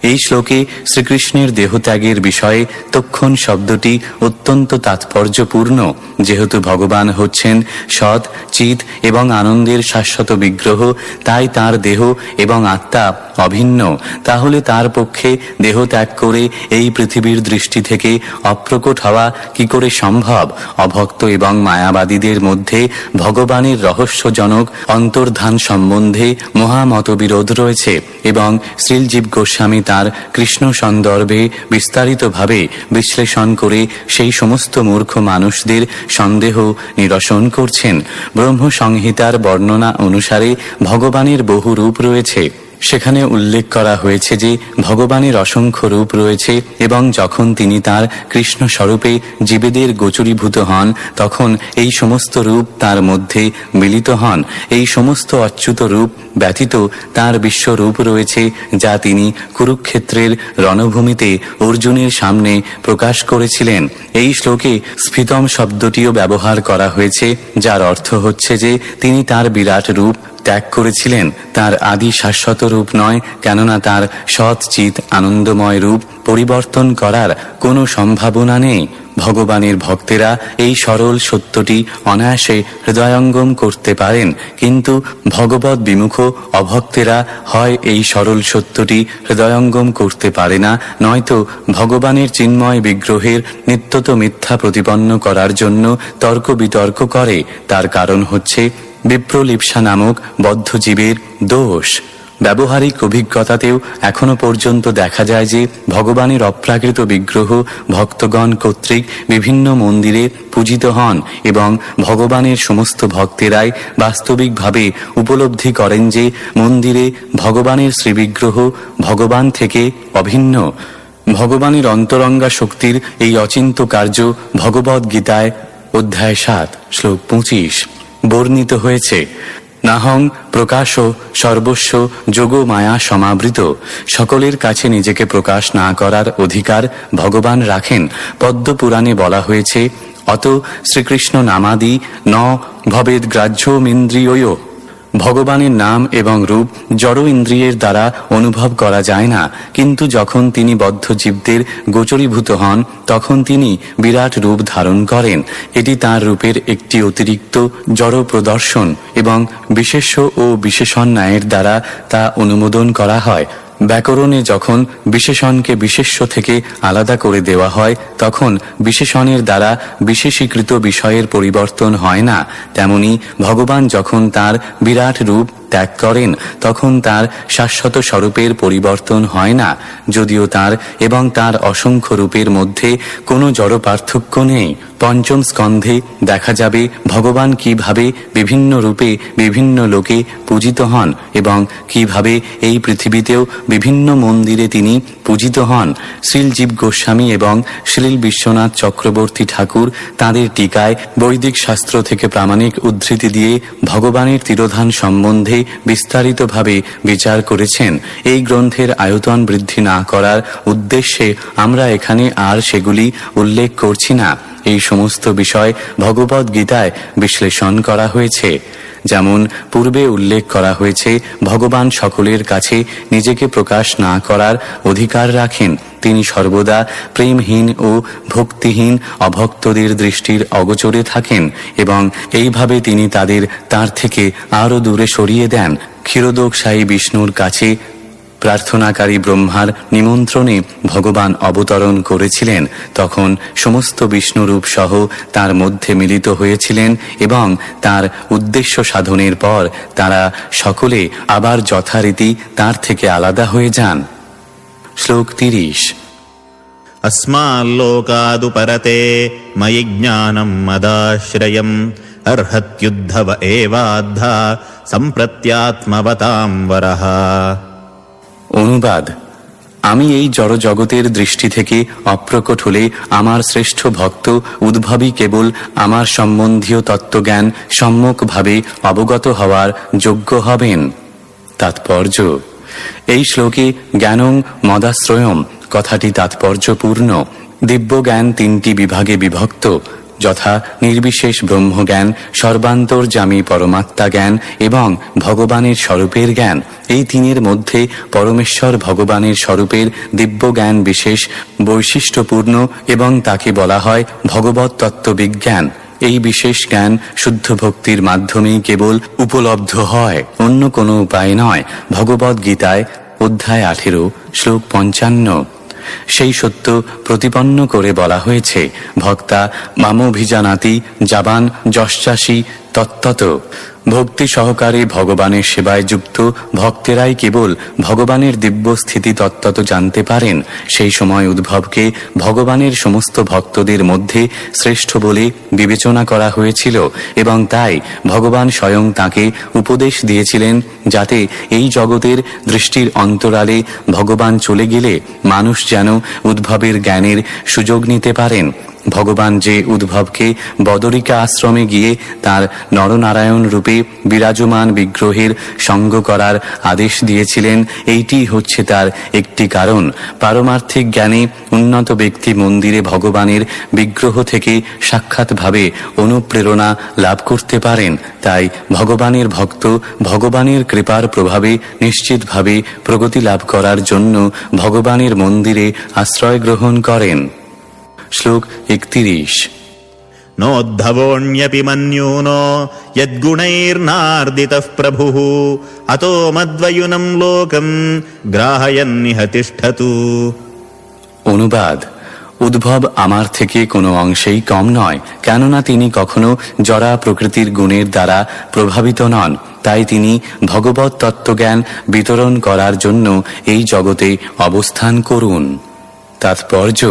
এই শ্লোকে শ্রীকৃষ্ণের দেহত্যাগের বিষয়ে তক্ষণ শব্দটি অত্যন্ত তাৎপর্যপূর্ণ। যেহেতু ভগবান হচ্ছেন সৎ, চিৎ এবং আনন্দের শাশ্বত বিগ্রহ, তাই তার দেহ এবং আত্মা অভিন্ন। তাহলে তার পক্ষে দেহ ত্যাগ করে এই পৃথিবীর দৃষ্টি থেকে অপ্রকট হওয়া কি করে সম্ভব? অভক্ত এবং মায়াবাদীদের মধ্যে ভগবানের রহস্যজনক অন্তর্ধান সম্বন্ধে মহামতবিরোধ রয়েছে এবং শ্রীলজীব গোস্বামী তার কৃষ্ণ সন্দর্ভে বিস্তারিতভাবে বিশ্লেষণ করে সেই সমস্ত মূর্খ মানুষদের সন্দেহ নিরসন করছেন। ব্রহ্মসংহিতার বর্ণনা অনুসারে ভগবানের বহু রূপ রয়েছে। সেখানে উল্লেখ করা হয়েছে যে ভগবানের অসংখ্য রূপ রয়েছে এবং যখন তিনি তার কৃষ্ণ স্বরূপে জীবেদের গোচরীভূত হন তখন এই সমস্ত রূপ তার মধ্যে মিলিত হন। এই সমস্ত অচ্যুত রূপ ব্যতীত তার বিশ্বরূপ রয়েছে যা তিনি কুরুক্ষেত্রের রণভূমিতে অর্জুনের সামনে প্রকাশ করেছিলেন। এই শ্লোকে স্ফীতম শব্দটিও ব্যবহার করা হয়েছে, যার অর্থ হচ্ছে যে তিনি তার বিরাট রূপ ত্যাগ করেছিলেন। তার আদি শাশ্বত রূপ নয়, কেননা তার সৎ চিত আনন্দময় রূপ পরিবর্তন করার কোনো সম্ভাবনা নেই। ভগবানের ভক্তেরা এই সরল সত্যটি অনায়াসে হৃদয়ঙ্গম করতে পারেন, কিন্তু ভগবৎ বিমুখ অভক্তেরা হয় এই সরল সত্যটি হৃদয়ঙ্গম করতে পারে না, নয়তো ভগবানের চিন্ময় বিগ্রহের নিত্যত মিথ্যা প্রতিপন্ন করার জন্য তর্ক বিতর্ক করে। তার কারণ হচ্ছে বিপ্রলিপ্সা নামক বদ্ধজীবের দোষ। ব্যবহারিক অভিজ্ঞতাতেও এখনো পর্যন্ত দেখা যায় যে ভগবানের অপ্রাকৃত বিগ্রহ ভক্তগণ কর্তৃক বিভিন্ন মন্দিরে পূজিত হন এবং ভগবানের সমস্ত ভক্তেরাই বাস্তবিকভাবে উপলব্ধি করেন যে মন্দিরে ভগবানের শ্রীবিগ্রহ ভগবান থেকে অভিন্ন। ভগবানের অন্তরঙ্গা শক্তির এই অচিন্ত কার্য ভগবদ্ গীতায় অধ্যায় 7 শ্লোক 25 বর্ণিত হয়েছে। নাহং প্রকাশ সর্বস্ব যোগ মায়া সমাবৃত। সকলের কাছে নিজেকে প্রকাশ না করার অধিকার ভগবান রাখেন। পদ্ম পুরাণে বলা হয়েছে, অত শ্রীকৃষ্ণ নামাদি ন ভবেদ গ্রাহ্যমিন্দ্রিয়। ভগবানের নাম এবং রূপ জড় ইন্দ্রিয়ের দ্বারা অনুভব করা যায় না, কিন্তু যখন তিনি বদ্ধ জীবদের গোচরীভূত হন তখন তিনি বিরাট রূপ ধারণ করেন। এটি তাঁর রূপের একটি অতিরিক্ত জড় প্রদর্শন এবং বিশেষ্য ও বিশেষণ ন্যায়ের দ্বারা তা অনুমোদন করা হয়। ব্যাকরণে যখন বিশেষণকে বিশেষ্য থেকে আলাদা করে দেওয়া হয় তখন বিশেষণের দ্বারা বিশেষীকৃত বিষয়ের পরিবর্তন হয় না, তেমনি ভগবান যখন তার বিরাট রূপ ত্যাগ করেন তখন তার শাশ্বত স্বরূপের পরিবর্তন হয় না। যদিও তার এবং তার অসংখ্য রূপের মধ্যে কোনো জড় পার্থক্য নেই। পঞ্চম স্কন্ধে দেখা যাবে ভগবান কিভাবে বিভিন্ন রূপে বিভিন্ন লোকে পূজিত হন এবং কিভাবে এই পৃথিবীতেও বিভিন্ন মন্দিরে তিনি পূজিত হন। শ্রীলজীব গোস্বামী এবং শ্রীল বিশ্বনাথ চক্রবর্তী ঠাকুর তাঁদের টিকায় বৈদিক শাস্ত্র থেকে প্রামাণিক উদ্ধৃতি দিয়ে ভগবানের তিরোধান সম্বন্ধে বিস্তারিতভাবে বিচার করেছেন। এই গ্রন্থের আয়তন বৃদ্ধি না করার উদ্দেশ্যে আমরা এখানে আর সেগুলি উল্লেখ করছি না। এই সমস্ত বিষয় ভগবদ্ গীতায় বিশ্লেষণ করা হয়েছে। যেমন পূর্বে উল্লেখ করা হয়েছে, ভগবান সকলের কাছে নিজেকে প্রকাশ না করার অধিকার রাখেন। তিনি সর্বদা প্রেমহীন ও ভক্তিহীন অভক্তদের দৃষ্টির অগোচরে থাকেন এবং এইভাবে তিনি তাদের তার থেকে আরও দূরে সরিয়ে দেন। ক্ষীরোদকশায়ী বিষ্ণুর কাছে প্রার্থনাকারী ব্রহ্মার নিমন্ত্রণে ভগবান অবতরণ করেছিলেন। তখন সমস্ত বিষ্ণুরূপ সহ তার মধ্যে মিলিত হয়েছিলেন এবং তার উদ্দেশ্য সাধনের পর তারা সকলে আবার যথারীতি তার থেকে আলাদা হয়ে যান। শ্লোক 30 अस्माल्लोकादुपरते मयि ज्ञानं मदाश्रयम् अर्हत्युद्धव एवाद्धा सम्प्रत्यात्मवतां वरः। অনুবাদ: আমি এই জড়জগতের দৃষ্টি থেকে অপ্রকট হলে আমার শ্রেষ্ঠ ভক্ত উদ্ভবই কেবল আমার সম্বন্ধীয় তত্ত্বজ্ঞান সম্যকভাবে অবগত হওয়ার যোগ্য হবেন। তাৎপর্য: এই শ্লোকে জ্ঞানং মদাশ্রয়ম কথাটি তাৎপর্যপূর্ণ। দিব্যজ্ঞান তিনটি বিভাগে বিভক্ত, যথা নির্বিশেষ ব্রহ্মজ্ঞান, সর্বান্তর্যামী পরমাত্মা জ্ঞান এবং ভগবানের স্বরূপের জ্ঞান। এই তিনের মধ্যে পরমেশ্বর ভগবানের স্বরূপের দিব্যজ্ঞান বিশেষ বৈশিষ্ট্যপূর্ণ এবং তাকে বলা হয় ভগবৎ তত্ত্ববিজ্ঞান। এই বিশেষ জ্ঞান শুদ্ধ ভক্তির মাধ্যমেই কেবল উপলব্ধ হয়, অন্য কোনো উপায় নয়। ভগবদ্ গীতায় অধ্যায় 18 শ্লোক 55 সেই সত্য প্রতিপন্ন করে বলা হয়েছে, ভক্তা মামভিজানাতি জাবান যশ্চাসি তত্ত্বত ভক্তি সহকারে ভগবানের সেবায় যুক্ত ভক্তেরাই কেবল ভগবানের দিব্য স্থিতি তত্ত্বত জানতে পারেন। সেই সময় উদ্ভবকে ভগবানের সমস্ত ভক্তদের মধ্যে শ্রেষ্ঠ বলে বিবেচনা করা হয়েছিল এবং তাই ভগবান স্বয়ং তাকে উপদেশ দিয়েছিলেন যাতে এই জগতের দৃষ্টির অন্তরালে ভগবান চলে গেলে মানুষ যেন উদ্ভবের জ্ঞানের সুযোগ নিতে পারেন। ভগবান যে উদ্ভবকে বদরিকা আশ্রমে গিয়ে তার নরনারায়ণ রূপে বিরাজমান বিগ্রহের সঙ্গ করার আদেশ দিয়েছিলেন, এইটি হচ্ছে তার একটি কারণ। পারমার্থিক জ্ঞানে উন্নত ব্যক্তি মন্দিরে ভগবানের বিগ্রহ থেকে সাক্ষাৎভাবে অনুপ্রেরণা লাভ করতে পারেন। তাই ভগবানের ভক্ত ভগবানের কৃপার প্রভাবে নিশ্চিতভাবে প্রগতি লাভ করার জন্য ভগবানের মন্দিরে আশ্রয় গ্রহণ করেন। শ্লোক 31। নোদ্ধবোऽন্যপি মন্যূনো যদ্গুণৈর্নার্দিতঃ প্রভুঃ অতো মদ্বয়ুনম লোকম গ্রাহয়ন্নিহ তিষ্ঠতু। অনুবাদ: উদ্ভব আমার থেকে কোনো অংশেই কম নয়, কেননা তিনি কখনো জরা প্রকৃতির গুণের দ্বারা প্রভাবিত নন। তাই তিনি ভগবৎ তত্ত্বজ্ঞান বিতরণ করার জন্য এই জগতে অবস্থান করুন। তাৎপর্য: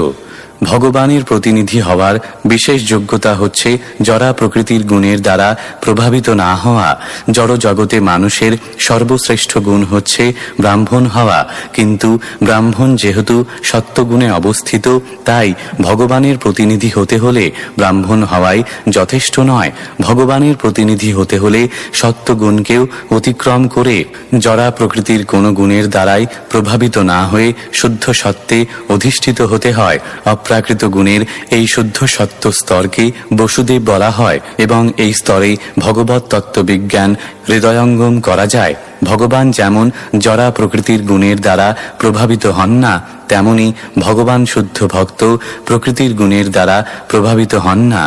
ভগবানের প্রতিনিধি হওয়ার বিশেষ যোগ্যতা হচ্ছে জরা প্রকৃতির গুণের দ্বারা প্রভাবিত না হওয়া। জড় জগতে মানুষের সর্বশ্রেষ্ঠ গুণ হচ্ছে ব্রাহ্মণ হওয়া, কিন্তু ব্রাহ্মণ যেহেতু সত্যগুণে অবস্থিত, তাই ভগবানের প্রতিনিধি হতে হলে ব্রাহ্মণ হওয়াই যথেষ্ট নয়। ভগবানের প্রতিনিধি হতে হলে সত্যগুণকেও অতিক্রম করে জরা প্রকৃতির কোনো গুণের দ্বারাই প্রভাবিত না হয়ে শুদ্ধ সত্ত্বে অধিষ্ঠিত হতে হয়। অপ্রাকৃত গুণের এই শুদ্ধ সত্য স্তরকে বসুদেব বলা হয় এবং এই স্তরে ভগবৎ তত্ত্ববিজ্ঞান হৃদয়ঙ্গম করা যায়। ভগবান যেমন জরা প্রকৃতির গুণের দ্বারা প্রভাবিত হন না, তেমনি ভগবান শুদ্ধ ভক্ত প্রকৃতির গুণের দ্বারা প্রভাবিত হন না।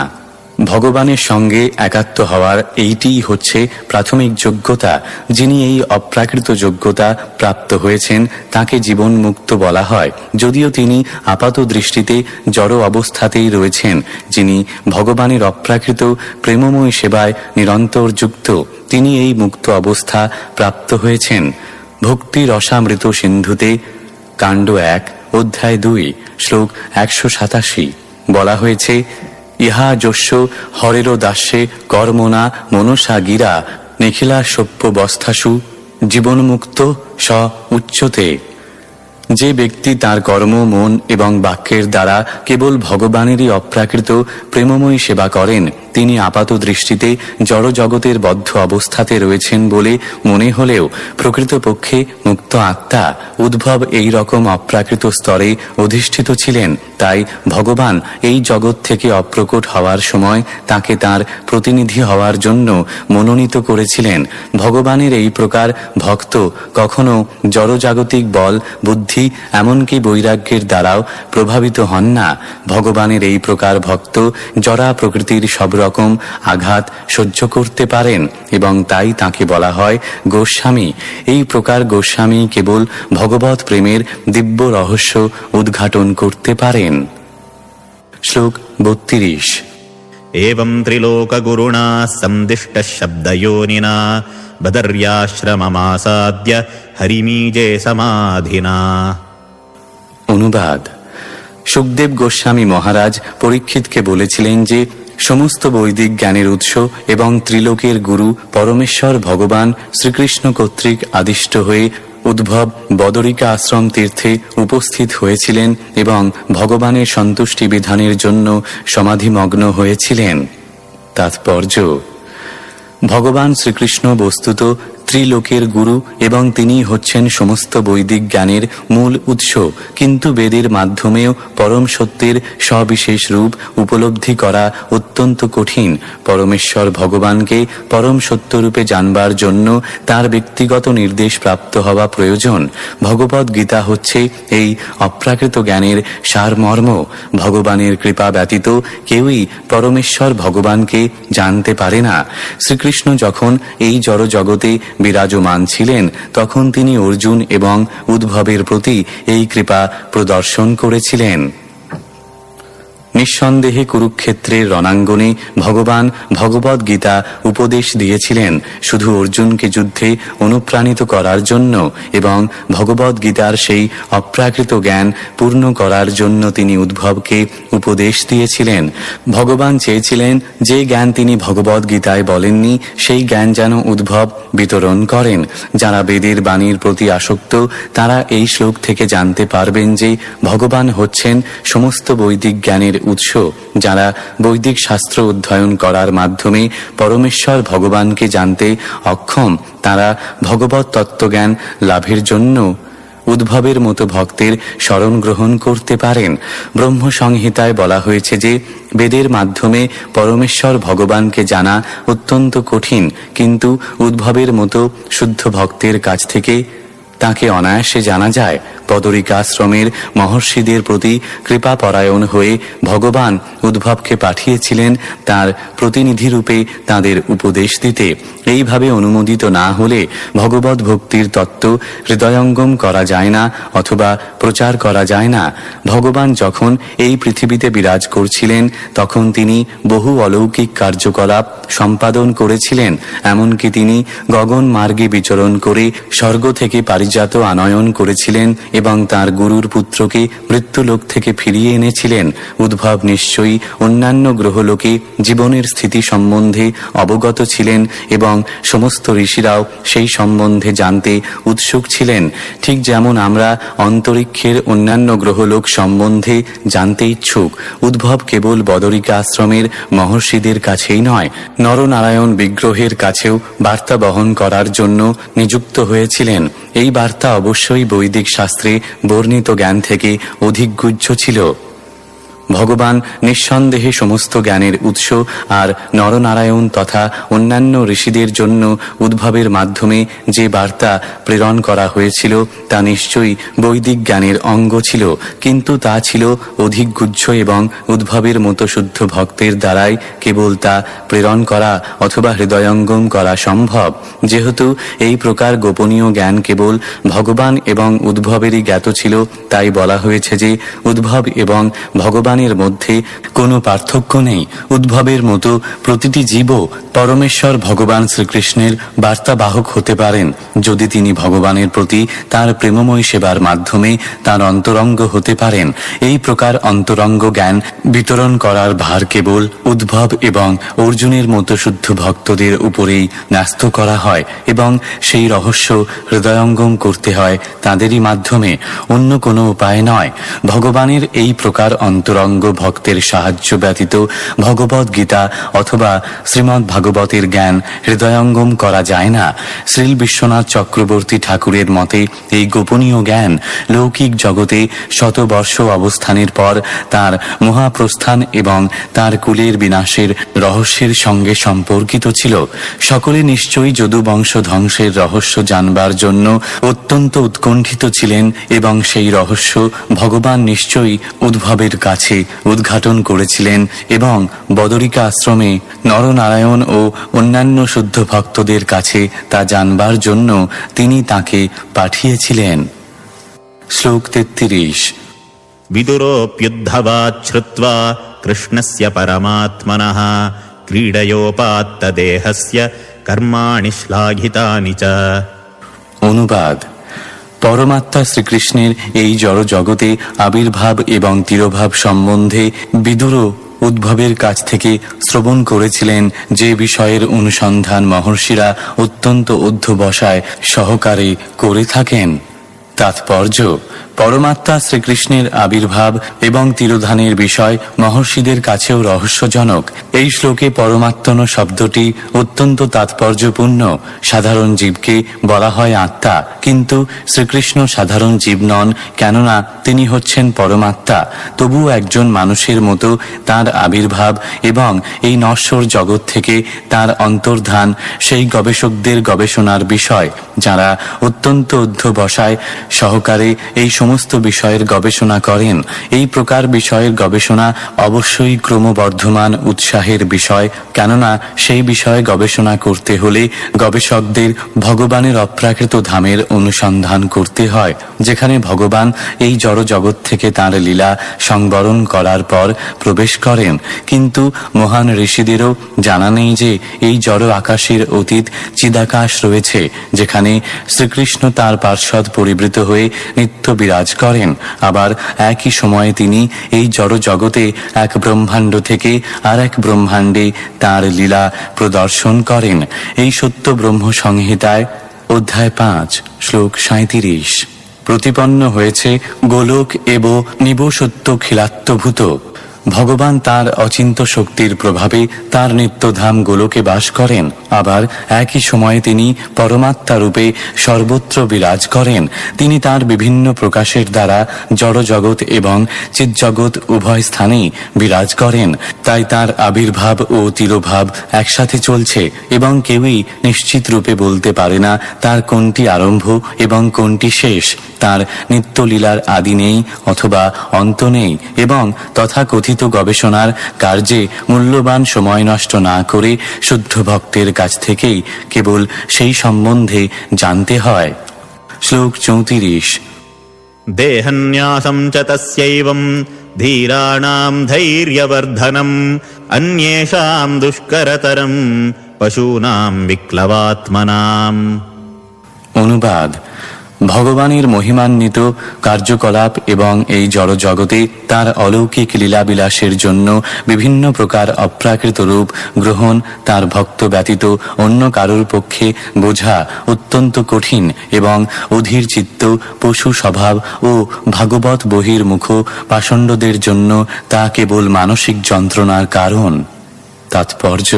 ভগবানের সঙ্গে একাত্ম হওয়ার এইটিই হচ্ছে প্রাথমিক যোগ্যতা। যিনি এই অপ্রাকৃত যোগ্যতা প্রাপ্ত হয়েছেন তাকে জীবন মুক্ত বলা হয়, যদিও তিনি আপাত দৃষ্টিতে জড় অবস্থাতেই রয়েছেন। যিনি ভগবানের অপ্রাকৃত প্রেমময় সেবায় নিরন্তর যুক্ত, তিনি এই মুক্ত অবস্থা প্রাপ্ত হয়েছেন। ভক্তি রসামৃত সিন্ধুতে কাণ্ড 1 অধ্যায় 2 শ্লোক 187 বলা হয়েছে, ইহা যস্য হরের দাস্যে কর্মণা মনসা গিরা নিখিলা সভ্য বস্থাসু জীবনমুক্ত স উচ্চতে। যে ব্যক্তি তার কর্ম, মন এবং বাক্যের দ্বারা কেবল ভগবানেরই অপ্রাকৃত প্রেমময়ী সেবা করেন, তিনি আপাত দৃষ্টিতে জড় জগতের বদ্ধ অবস্থাতে রয়েছেন বলে মনে হলেও প্রকৃতপক্ষে মুক্ত আত্মা। উদ্ভব এই রকম অপ্রাকৃত স্তরে অধিষ্ঠিত ছিলেন, তাই ভগবান এই জগৎ থেকে অপ্রকট হওয়ার সময় তাকে তার প্রতিনিধি হওয়ার জন্য মনোনীত করেছিলেন। ভগবানের এই প্রকার ভক্ত কখনো জড়জাগতিক বল, বুদ্ধি, এমনকি বৈরাগ্যের দ্বারাও প্রভাবিত হন না। ভগবানের এই প্রকার ভক্ত জড়া প্রকৃতির সব রকম আঘাত সহ্য করতে পারেন এবং তাই তাকে বলা হয় গোস্বামী। এই প্রকার গোস্বামী কেবল ভগবৎ প্রেমের দিব্য রহস্য উদ্ঘাটন করতে পারেন। শ্লোক 32। एवं त्रिलोकगुरुणा संदिष्टः शब्दयोनिना बदर्याश्रममासाद्य हरिमीजे समाधिना। অনুবাদ: সুখদেব গোস্বামী মহারাজ পরীক্ষিতকে বলেছিলেন যে সমস্ত বৈদিক জ্ঞানের উৎস এবং ত্রিলোকের গুরু পরমেশ্বর ভগবান শ্রীকৃষ্ণ কর্তৃক আদিষ্ট হয়ে উদ্ভব বদরিকা আশ্রম তীর্থে উপস্থিত হয়েছিলেন এবং ভগবানের সন্তুষ্টি বিধানের জন্য সমাধিমগ্ন হয়েছিলেন। তাৎপর্য: ভগবান শ্রীকৃষ্ণ বস্তুত ত্রিলোকের গুরু এবং তিনি হচ্ছেন সমস্ত বৈদিক জ্ঞানের মূল উৎস, কিন্তু বেদের মাধ্যমেও পরম সত্যের সবিশেষ রূপ উপলব্ধি করা অত্যন্ত কঠিন। পরমেশ্বর ভগবানকে পরম সত্যরূপে জানবার জন্য তার ব্যক্তিগত নির্দেশ প্রাপ্ত হওয়া প্রয়োজন। ভগবদ্ গীতা হচ্ছে এই অপ্রাকৃত জ্ঞানের সারমর্ম। ভগবানের কৃপা ব্যতীত কেউই পরমেশ্বর ভগবানকে জানতে পারে না। শ্রীকৃষ্ণ যখন এই জড় জগতে বিরাজমান ছিলেন তখন তিনি অর্জুন এবং উদ্ভবের প্রতি এই কৃপা প্রদর্শন করেছিলেন। নিঃসন্দেহে কুরুক্ষেত্রের রণাঙ্গনে ভগবান ভগবদ গীতা উপদেশ দিয়েছিলেন শুধু অর্জুনকে যুদ্ধে অনুপ্রাণিত করার জন্য এবং ভগবদ গীতার সেই অপ্রাকৃত জ্ঞান পূর্ণ করার জন্য তিনি উদ্ভবকে উপদেশ দিয়েছিলেন। ভগবান চেয়েছিলেন যে জ্ঞান তিনি ভগবদ গীতায় বলেননি সেই জ্ঞান যেন উদ্ভব বিতরণ করেন। যারা বেদের বাণীর প্রতি আসক্ত তারা এই শ্লোক থেকে জানতে পারবেন যে ভগবান হচ্ছেন সমস্ত বৈদিক জ্ঞানের উৎস। যারা বৈদিক শাস্ত্র অধ্যয়ন করার মাধ্যমে পরমেশ্বর ভগবানকে জানতে অক্ষম তারা ভগবত তত্ত্বজ্ঞান লাভের জন্য উদ্ভবের মতো ভক্তের শরণ গ্রহণ করতে পারেন। ব্রহ্ম সংহিতায় বলা হয়েছে যে বেদের মাধ্যমে পরমেশ্বর ভগবানকে জানা অত্যন্ত কঠিন, কিন্তু উদ্ভবের মতো শুদ্ধ ভক্তের কাছ থেকে তাকে অনায়াসে জানা যায়। বদরিকাশ্রমের মহর্ষিদের প্রতি কৃপাপরায়ণ হয়ে ভগবান উদ্ভবকে পাঠিয়েছিলেন তার প্রতিনিধি রূপে তাদের উপদেশ দিতে। এইভাবে অনুমোদিত না হলে ভগবত ভক্তির তত্ত্ব হৃদয়ঙ্গম করা যায় না অথবা প্রচার করা যায় না। ভগবান যখন এই পৃথিবীতে বিরাজ করছিলেন তখন তিনি বহু অলৌকিক কার্যকলাপ সম্পাদন করেছিলেন। এমনকি তিনি গগন মার্গে বিচরণ করে স্বর্গ থেকে পারিজাত আনয়ন করেছিলেন এবং তার গুরুর পুত্রকে মৃত্যুলোক থেকে ফিরিয়ে এনেছিলেন। উদ্ভব নিশ্চয়ই অন্যান্য গ্রহলোকে জীবনের স্থিতি সম্বন্ধে অবগত ছিলেন এবং সমস্ত ঋষিরাও সেই সম্বন্ধে জানতে উৎসুক ছিলেন। ঠিক যেমন আমরা অন্তরিক্ষের অন্যান্য গ্রহলোক সম্বন্ধে জানতে ইচ্ছুক, উদ্ভব কেবল বদরিকা আশ্রমের মহর্ষিদের কাছেই নয়, নরনারায়ণ বিগ্রহের কাছেও বার্তা বহন করার জন্য নিযুক্ত হয়েছিলেন। এই বার্তা অবশ্যই বৈদিক শাস্ত্রে বর্ণিত জ্ঞান থেকে অধিক গুহ্য ছিল। ভগবান নিঃসন্দেহে সমস্ত জ্ঞানের উৎস, আর নরনারায়ণ তথা অন্যান্য ঋষিদের জন্য উদ্ভবের মাধ্যমে যে বার্তা প্রেরণ করা হয়েছিল তা নিশ্চয়ই বৈদিক জ্ঞানের অঙ্গ ছিল, কিন্তু তা ছিল অধিক গুহ্য এবং উদ্ভবের মতো শুদ্ধ ভক্তের দ্বারাই কেবল তা প্রেরণ করা অথবা হৃদয়ঙ্গম করা সম্ভব। যেহেতু এই প্রকার গোপনীয় জ্ঞান কেবল ভগবান এবং উদ্ভবেরই জ্ঞাত ছিল, তাই বলা হয়েছে যে উদ্ভব এবং ভগবানের মধ্যে কোনো পার্থক্য নেই। উদ্ভবের মতো প্রতিটি জীবও পরমেশ্বর ভগবান শ্রীকৃষ্ণের বার্তাবাহক হতে পারেন যদি তিনি ভগবানের প্রতি তার প্রেমময় সেবার মাধ্যমে তার অন্তরঙ্গ হতে পারেন। এই প্রকার অন্তরঙ্গ জ্ঞান বিতরণ করার ভার কেবল উদ্ভব এবং অর্জুনের মতো শুদ্ধ ভক্তদের উপরেই ন্যস্ত করা হয় এবং সেই রহস্য হৃদয়ঙ্গম করতে হয় তাদেরই মাধ্যমে, অন্য কোনো উপায় নয়। ভগবানের এই প্রকার অন্তরঙ্গ ভক্তের সাহায্য ব্যতীত ভগবদ গীতা অথবা শ্রীমদ্ ভাগবতের জ্ঞান হৃদয়ঙ্গম করা যায় না। শ্রীল বিশ্বনাথ চক্রবর্তী ঠাকুরের মতে এই গোপনীয় জ্ঞান লৌকিক জগতে শতবর্ষ অবস্থানের পর তার মহাপ্রস্থান এবং তার কুলের বিনাশের রহস্যের সঙ্গে সম্পর্কিত ছিল। সকলে নিশ্চয়ই যদুবংশ ধ্বংসের রহস্য জানবার জন্য অত্যন্ত উৎকণ্ঠিত ছিলেন এবং সেই রহস্য ভগবান নিশ্চয়ই উদ্ভবের কাছে উদ্ঘাটন করেছিলেন এবং বদরিকা আশ্রমে নরনারায়ণ ও অন্যান্য শুদ্ধ ভক্তদের কাছে তা জানবার জন্য তিনি তাকে পাঠিয়েছিলেন। শ্লোক 33। विदुरोऽप्युद्धवात् श्रुत्वा कृष्णस्य परमात्मनः क्रीडयोपात्तदेहस्य कर्माणि श्लाघितानि च। অনুবাদ। পরমাত্মা শ্রীকৃষ্ণের এই জড় জগতে আবির্ভাব এবং তিরোভাব সম্বন্ধে বিদুর উদ্ভবের কাছ থেকে শ্রবণ করেছিলেন, যে বিষয়ের অনুসন্ধান মহর্ষিরা অত্যন্ত অধ্যবসায় সহকারে করে থাকেন। তাৎপর্য: পরমাত্মা শ্রীকৃষ্ণের আবির্ভাব এবং তিরোধানের বিষয় মহর্ষিদের কাছেও রহস্যজনক। এই শ্লোকে পরমাত্মন শব্দটি অত্যন্ত তাৎপর্যপূর্ণ। সাধারণ জীবকে বলা হয় আত্মা, কিন্তু শ্রীকৃষ্ণ সাধারণ জীব নন, কেননা তিনি হচ্ছেন পরমাত্মা। তবুও একজন মানুষের মতো তার আবির্ভাব এবং এই নশ্বর জগৎ থেকে তার অন্তর্ধান সেই গবেষকদের গবেষণার বিষয়, যারা অত্যন্ত অধ্যবসায় সহকারে এই সমস্ত বিষয়ের গবেষণা করেন। এই প্রকার বিষয়ের গবেষণা অবশ্যই ক্রমবর্ধমান উৎসাহের বিষয়, কেননা সেই বিষয়ে গবেষণা করতে হলে গবেষকদের ভগবানের অপ্রাকৃত ধামের অনুসন্ধান করতে হয়, যেখানে ভগবান এই জড় জগৎ থেকে তাঁর লীলা সংবরণ করার পর প্রবেশ করেন। কিন্তু মহান ঋষিদেরও জানা নেই যে এই জড় আকাশের অতীত চিদাকাশ রয়েছে, যেখানে শ্রীকৃষ্ণ তার পার্শ্বদ পরিবৃত হয়ে নিত্য বিরাজ করেন। আবার একই সময়ে তিনি এই জড় জগতে এক ব্রহ্মাণ্ড থেকে আর এক ব্রহ্মাণ্ডে তাঁর লীলা প্রদর্শন করেন। এই সত্য ব্রহ্ম সংহিতায় অধ্যায় 5 শ্লোক 37 প্রতিপন্ন হয়েছে গোলক এব নিবসত্য খিলাত্মভূত। ভগবান তার অচিন্ত শক্তির প্রভাবে তার নিত্যধাম গোলকে বাস করেন। আবার একই সময়ে তিনি পরমাত্মা রূপে সর্বত্র বিরাজ করেন। তিনি তার বিভিন্ন প্রকাশের দ্বারা জড় জগৎ এবং চিৎজগৎ উভয় স্থানেই বিরাজ করেন। তাই তার আবির্ভাব ও তিরোভাব একসাথে চলছে এবং কেউই নিশ্চিত রূপে বলতে পারে না তার কোনটি আরম্ভ এবং কোনটি শেষ। তার নিত্যলীলার আদি নেই অথবা অন্ত নেই, এবং তথাকথিত গবেষণার কার্যে মূল্যবান সময় নষ্ট না করে শুদ্ধ ভক্তের কাছ থেকেই কেবল সেই সম্বন্ধে জানতে হয়। শ্লোক 34 দেহন্যাসম চ তস্যৈবং ধীরাণাম ধৈর্যবর্ধনম অন্যেষাম দুষ্করতরম পশূনাম বিক্লবাত্মনাম। অনুবাদ: ভগবানের মহিমান্বিত কার্যকলাপ এবং এই জড় জগতে তার অলৌকিক লীলাবিলাসের জন্য বিভিন্ন প্রকার অপ্রাকৃত রূপ গ্রহণ তার ভক্ত ব্যতীত অন্য কারোর পক্ষে বোঝা অত্যন্ত কঠিন, এবং অধীর চিত্ত পশু স্বভাব ও ভাগবত বহির্মুখ পাষণ্ডদের জন্য তা কেবল মানসিক যন্ত্রণার কারণ। তাৎপর্য: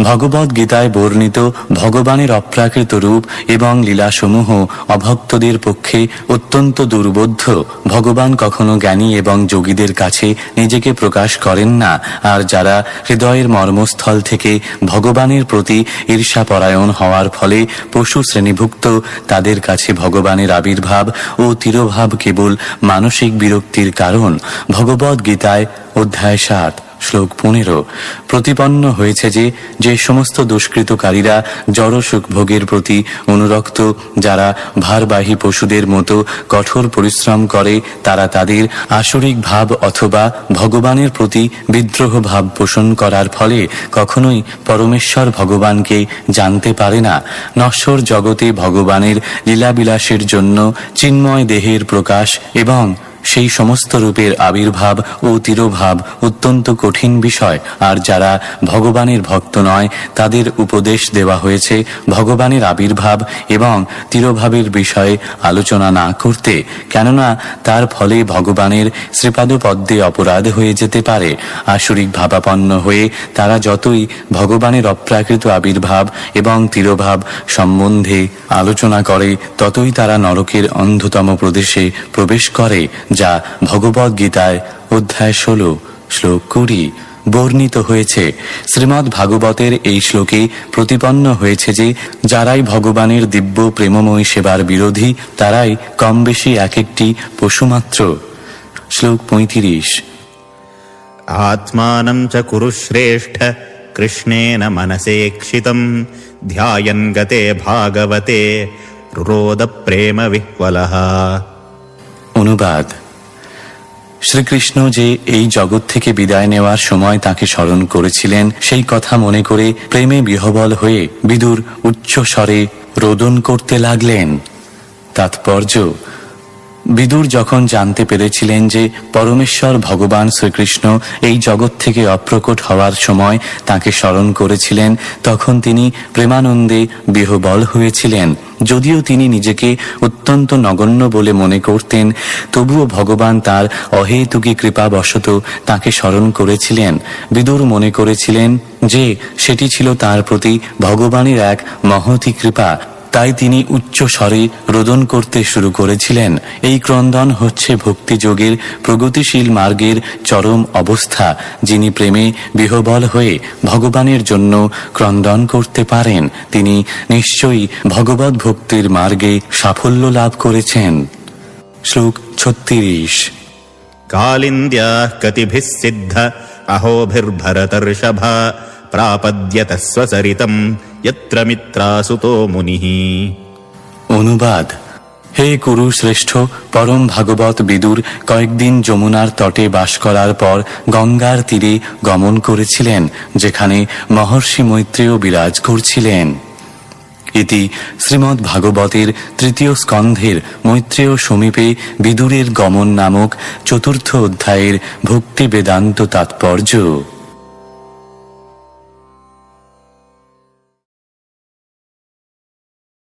ভগবদ গীতায় বর্ণিত ভগবানের অপ্রাকৃত রূপ এবং লীলাসমূহ অভক্তদের পক্ষে অত্যন্ত দুর্বোধ্য। ভগবান কখনো জ্ঞানী এবং যোগীদের কাছে নিজেকে প্রকাশ করেন না, আর যারা হৃদয়ের মর্মস্থল থেকে ভগবানের প্রতি ঈর্ষাপরায়ণ হওয়ার ফলে পশু শ্রেণীভুক্ত, তাদের কাছে ভগবানের আবির্ভাব ও তিরোভাব কেবল মানসিক বিরক্তির কারণ। ভগবদ গীতায় অধ্যায় 7 শ্লোক 15 প্রতিপন্ন হয়েছে যে যে সমস্ত দুষ্কৃতকারীরা জড় সুখভোগের প্রতি অনুরক্ত, যারা ভারবাহী পশুদের মতো কঠোর পরিশ্রম করে, তারা তাদের আসরিক ভাব অথবা ভগবানের প্রতি বিদ্রোহ ভাব পোষণ করার ফলে কখনোই পরমেশ্বর ভগবানকে জানতে পারে না। নশ্বর জগতে ভগবানের লীলাবিলাসের জন্য চিন্ময় দেহের প্রকাশ এবং সেই সমস্ত রূপের আবির্ভাব ও তিরোভাব অত্যন্ত কঠিন বিষয়। আর যারা ভগবানের ভক্ত নয়, তাদের উপদেশ দেওয়া হয়েছে ভগবানের আবির্ভাব এবং তিরোভাবের বিষয়ে আলোচনা না করতে, কেননা তার ফলে ভগবানের শ্রীপাদপদ্মে অপরাধ হয়ে যেতে পারে। আসরিক ভাবাপন্ন হয়ে তারা যতই ভগবানের অপ্রাকৃত আবির্ভাব এবং তিরোভাব সম্বন্ধে আলোচনা করে, ততই তারা নরকের অন্ধতম প্রদেশে প্রবেশ করে, যা ভগবদ গীতায় অধ্যায় 16 শ্লোক 20 বর্ণিত হয়েছে। শ্রীমদ্ ভাগবতের এই শ্লোকে প্রতিপন্ন হয়েছে যে যারাই ভগবানের দিব্য প্রেমময় সেবার বিরোধী, তারাই কম বেশি এক একটি পশুমাত্র। শ্লোক 35 আত্মানম চ কুরু শ্রেষ্ঠ কৃষ্ণেন মনসেক্ষিতম ধ্যায়ন গতে ভাগবতে রোদ প্রেম বিহ্বলঃ। অনুবাদ: শ্রীকৃষ্ণ যে এই জগৎ থেকে বিদায় নেওয়ার সময় তাকে স্মরণ করেছিলেন, সেই কথা মনে করে প্রেমে বিহ্বল হয়ে বিদুর উচ্চ স্বরে রোদন করতে লাগলেন। তাৎপর্য: বিদুর যখন জানতে পেরেছিলেন যে পরমেশ্বর ভগবান শ্রীকৃষ্ণ এই জগৎ থেকে অপ্রকট হওয়ার সময় তাকে স্মরণ করেছিলেন, তখন তিনি প্রেমানন্দে বিহ্বল হয়েছিলেন। যদিও তিনি নিজেকে অত্যন্ত নগণ্য বলে মনে করতেন, তবুও ভগবান তার অহেতুকী কৃপাবশত তাকে স্মরণ করেছিলেন। বিদুর মনে করেছিলেন যে সেটি ছিল তার প্রতি ভগবানের এক মহতী কৃপা। তাই তিনি উচ্চ স্বরে রোদন করতে শুরু করেছিলেন। এই ক্রন্দন হচ্ছে ভক্তিযোগের প্রগতিশীল মার্গের চরম অবস্থা। যিনি প্রেমে বিহ্বল হয়ে ভগবানের জন্য ক্রন্দন করতে পারেন, তিনি নিশ্চয়ই ভগবত ভক্তির মার্গে সাফল্য লাভ করেছেন। শ্লোক 36। कालिन्द्याः कतिभिः सिद्ध अहोभिर्भरतर्षभा प्रापद्यत स्वसरितम् यत्र मित्रासुतो मुनिः। অনুবাদ: হে কুরু শ্রেষ্ঠ, পরম ভাগবত বিদুর কয়েকদিন যমুনার তটে বাস করার পর গঙ্গার তীরে গমন করেছিলেন, যেখানে মহর্ষি মৈত্রেয় বিরাজ করছিলেন। ইতি শ্রীমদ্ ভাগবতের তৃতীয় স্কন্ধের মৈত্রেয় সমীপে বিদুরের গমন নামক চতুর্থ অধ্যায়ের ভক্তি বেদান্ত তাৎপর্য।